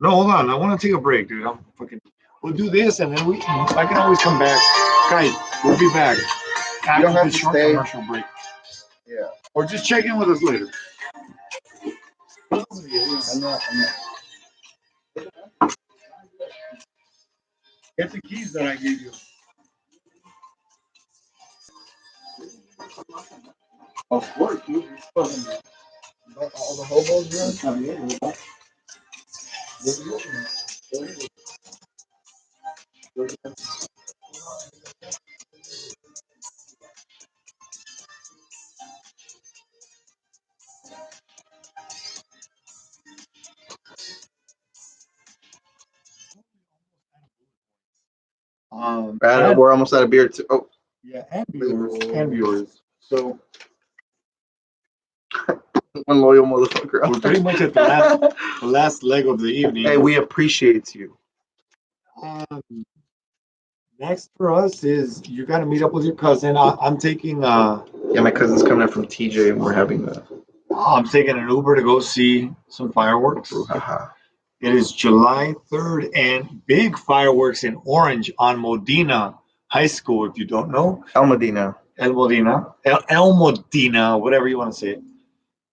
No, hold on. I want to take a break, dude. I'm fucking. We'll do this, and then I can always come back, guys. We'll be back You don't after have this to short stay. commercial break, Yeah. or just check in with us later. I'm not. Get the keys that I gave you. Of course, you. All the hobos, bro. We're almost out of beer too. Oh, Yeah, and viewers. So one loyal motherfucker. we're pretty much at the last leg of the evening. Hey, we appreciate you. Next for us is you got to meet up with your cousin. I'm taking Yeah, my cousin's coming up from TJ, and we're having I'm taking an Uber to go see some fireworks. a. It is July 3rd, and big fireworks in Orange on Modena High School. If you don't know, El Medina. El Modena, whatever you want to say it.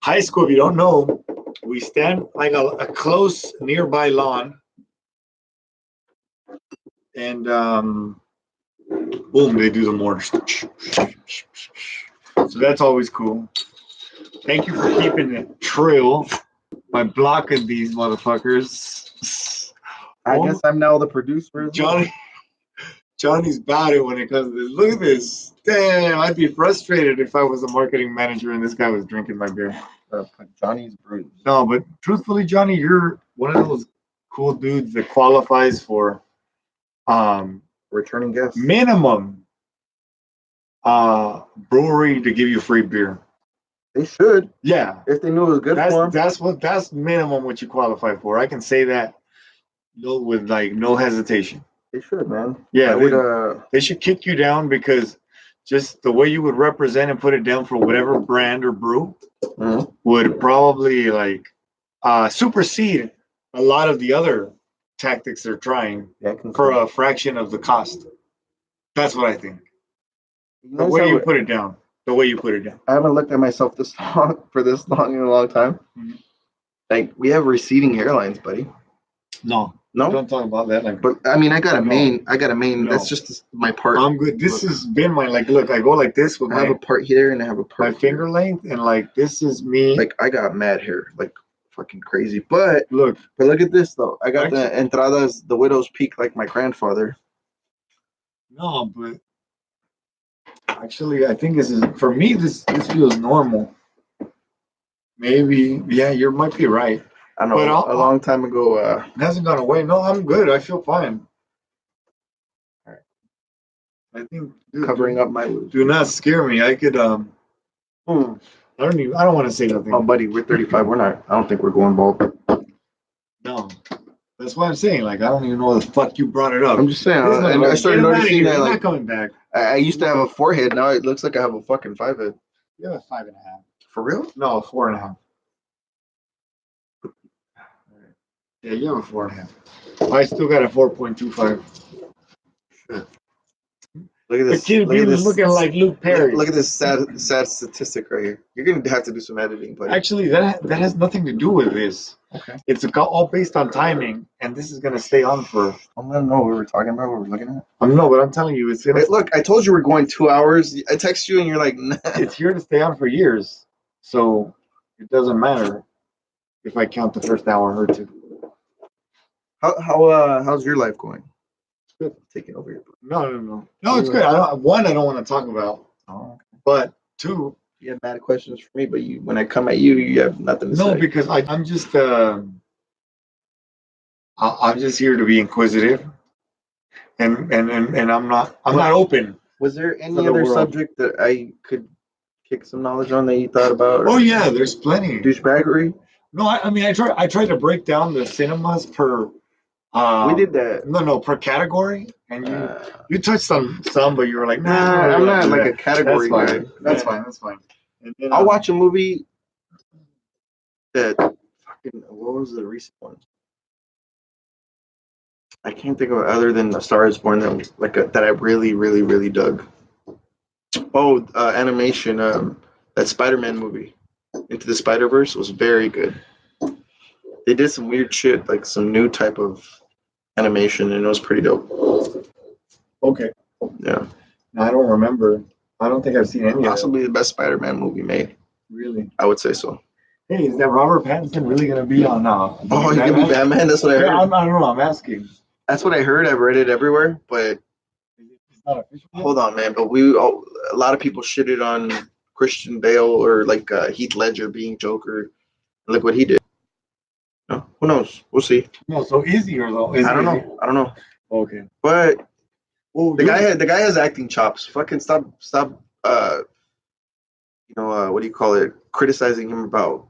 High school. If you don't know, we stand like a close nearby lawn, and boom, they do the mortar. So that's always cool. Thank you for keeping it true by blocking these motherfuckers. I guess I'm now the producer. Johnny's about it when it comes to this. Look at this. Damn, I'd be frustrated if I was a marketing manager and this guy was drinking my beer. Johnny's brews. No, but truthfully, Johnny, you're one of those cool dudes that qualifies for Returning guest. minimum brewery to give you free beer. They should. Yeah. If they knew it was good for them. That's minimum what you qualify for. I can say that with like no hesitation. They should, man. Yeah, they should kick you down because just the way you would represent and put it down for whatever brand or brew would probably like supersede a lot of the other tactics they're trying for a fraction of the cost. That's what I think. The way you put it down. I haven't looked at myself this long in a long time. Mm-hmm. Like we have receding hairlines, buddy. No, don't talk about that. Like, but I mean, I got a mane. No. That's just my part. I'm good. This has been my look. I go like this with I have a part here and I have a part. My finger length and like this is me. Like I got mad hair, like fucking crazy. But look at this though. I got the entradas, the widow's peak, like my grandfather. No, but actually, I think this is for me. This feels normal. Maybe, yeah, you might be right. I know. But a long time ago, it hasn't gone away. No, I'm good. I feel fine. All right. I think covering up my lose. Do not scare me. I could I don't want to say nothing. Oh, buddy, we're 35. We're not. I don't think we're going bald. No. That's what I'm saying. Like, I don't even know why the fuck you brought it up. I'm just saying. And I started noticing that, like, not coming back. I used to have a 4 head. Now it looks like I have a fucking 5 head. You have a 5.5. For real? No, 4.5. Yeah, you have a 4.5. I still got a 4.25. Shit. Look at this. The kid looking like Luke Perry. Look at this sad statistic right here. You're gonna have to do some editing, buddy. Actually, that has nothing to do with this. Okay. It's all based on timing, and this is gonna stay on for. I don't know what we're talking about. What we're looking at. But I'm telling you, it's gonna. Hey, look, I told you we're going 2 hours. I text you, and you're like, nah. It's here to stay on for years, so it doesn't matter if I count the first hour or two. How's your life going? Taking over here. No, it's good. I don't want to talk about. Oh. But two, You have bad questions for me, but when I come at you, you have nothing to say. no, because I'm just I'm just here to be inquisitive, and I'm not open. Was there For any the other world. subject that I could kick some knowledge on that you thought about? Oh yeah, there's plenty. Douchebaggery. No, I mean I try to break down the cinemas per. We did that. No, per category, and Uh, you touched on some, but you were like, Nah, I'm not like a category guy. That's fine. That's fine. And then, I'll watch a movie that fucking. What was the recent one? I can't think of it other than A Star Is Born that was that I really, really, really dug. Oh, animation. That Spider-Man movie, Into the Spider-Verse, was very good. They did some weird shit, like some new type of animation, and it was pretty dope. Okay. Yeah, I don't remember. I don't think I've seen any of them. possibly the best Spider-Man movie made. Really? I would say so. Hey, is that Robert Pattinson really gonna be on? Oh, he's gonna be Batman. That's what I heard. I don't know. I'm asking. That's what I heard. I've read it everywhere, but It's not official. hold on, man. But a lot of people shitted on Christian Bale or Heath Ledger being Joker. Look what he did. No, who knows? We'll see. No, so easier though. I don't know. I don't know. Okay. But Oh, the guy has acting chops. Fucking stop. What do you call it? Criticizing him about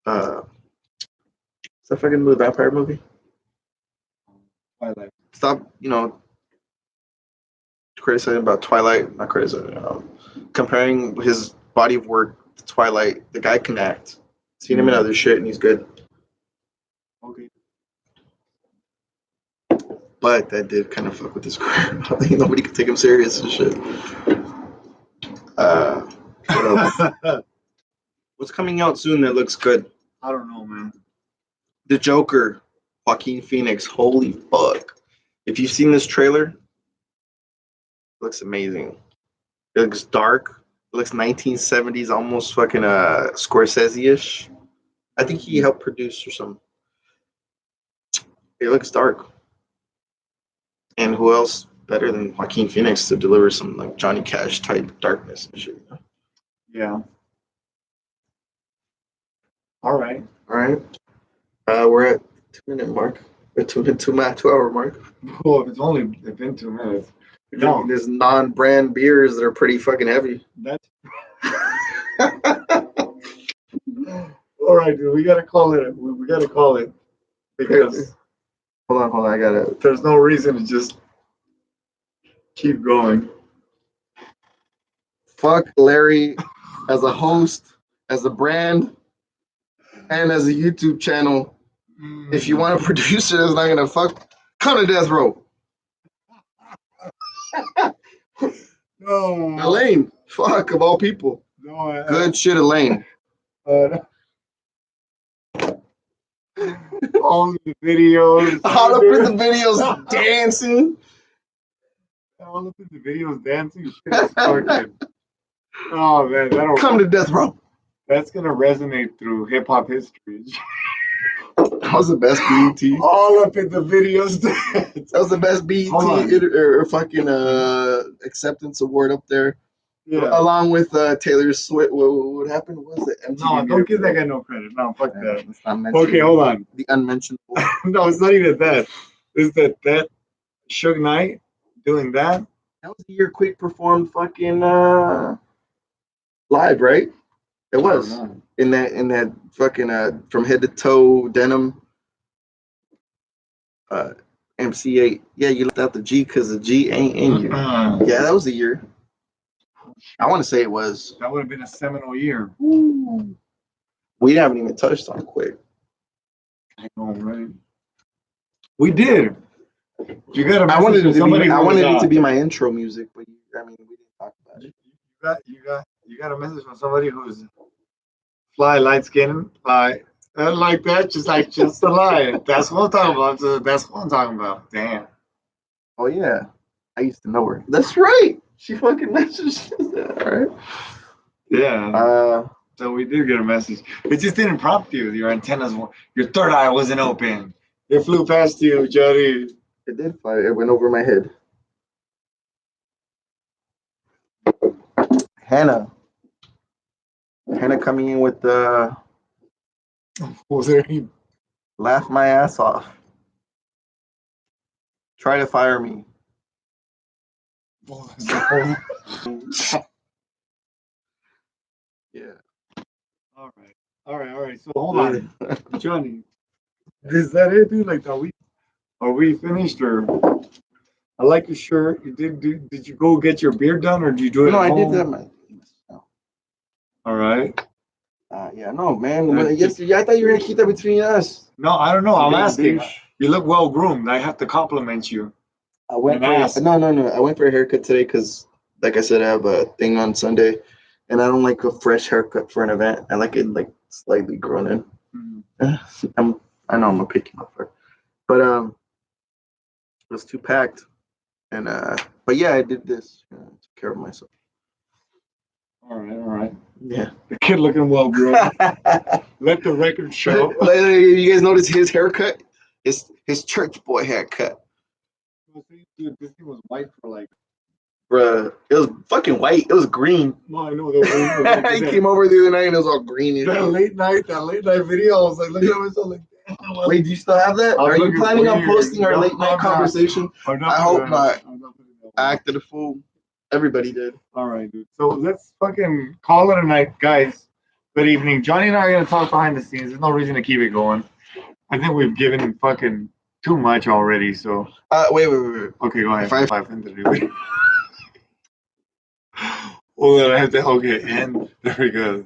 is that fucking the vampire movie? Twilight. Stop. Criticizing about Twilight. Not criticizing. Comparing his body of work to Twilight. The guy can act. Seen him in other shit, and he's good. Okay. But that did kind of fuck with his career. I think nobody could take him serious and shit. What else? What's coming out soon that looks good? I don't know, man. The Joker, Joaquin Phoenix. Holy fuck! If you've seen this trailer, it looks amazing. It looks dark. It looks 1970s, almost fucking Scorsese-ish. I think he helped produce or something. It looks dark. And who else better than Joaquin Phoenix to deliver some like Johnny Cash type darkness and shit? Yeah. All right. All right. We're at 2-minute mark. Or 2-hour mark. Well, if it's only been 2 minutes. No, There's non-brand beers that are pretty fucking heavy. that's all right, dude. We gotta call it. We gotta call it because Hold on. I got it. there's no reason to just keep going. Fuck Larry as a host, as a brand, and as a YouTube channel. If you want a producer that's not gonna fuck, come to death row. No, Elaine, fuck of all people. no, Good shit, Elaine. all of the videos. All up in the videos dancing. All up in the videos dancing. Shit is fucking. Oh man, Come to death row. that's gonna resonate through hip hop history. That was the best BET. All up in the videos. That was the best BET Hold on. or fucking acceptance award up there. Yeah. Along with Taylor Swift. What happened? What was it? MTV No, don't give that Video. guy no credit. No, fuck that. Let's not mention Okay, hold on. the unmentionable. No, it's not even that. It's that Suge Knight doing that. That was the year Quick performed fucking live, right? It was I don't know. in that fucking from head to toe denim MC8. Yeah, you left out the G because the G ain't in you. Yeah, that was the year. I want to say it was. That would have been a seminal year. We haven't even touched on Quick. I know, right? We did. You got to. I wanted it to be my intro music, but we didn't talk about it. You got a message from somebody who's fly, light skin, like that, just a lie. That's what I'm talking about. So that's what I'm talking about. Damn. Oh yeah, I used to know her. That's right. She fucking messaged us. All right. Yeah. So we did get a message. It just didn't prompt you. Your antennas, your third eye wasn't open. It flew past you, Jody. It did fly. It went over my head. Hannah coming in with the Was there any? laugh my ass off. Try to fire me. Yeah. All right. So hold on, Johnny. Is that it, dude? Like, are we finished or? I like your shirt. Did you go get your beard done or did you do it No, at I home? did that. Man. All right. Yeah, no, man. Yesterday, I thought you were gonna keep that between us. No, I don't know. I'm Big asking. douche. You look well groomed. I have to compliment you. I went And ask. no. I went for a haircut today because, like I said, I have a thing on Sunday, and I don't like a fresh haircut for an event. I like it like slightly grown in. Mhm. I know I'm a picky motherfucker, but it was too packed, and but yeah, I did this. Took care of myself. All right. Yeah. The kid looking well groomed. Let the record show. You guys notice his haircut? His church boy haircut. Dude, this thing was white for like. Bruh, it was fucking white. It was green. No, I know that. He came over the other night and it was all green. That late night video. I was like, look at myself like. Wait, do you still have that? I'm Are you looking planning on weird. posting our No, late night I'm not. conversation? I'm I hope putting not. I'm not putting that I one. acted a fool. Everybody did. All right, dude. So let's fucking call it a night, guys. Good evening. Johnny and I are gonna talk behind the scenes. There's no reason to keep it going. I think we've given fucking too much already. So Wait. okay, go ahead. If I- 500. Hold on, I have to. Okay, and there we go.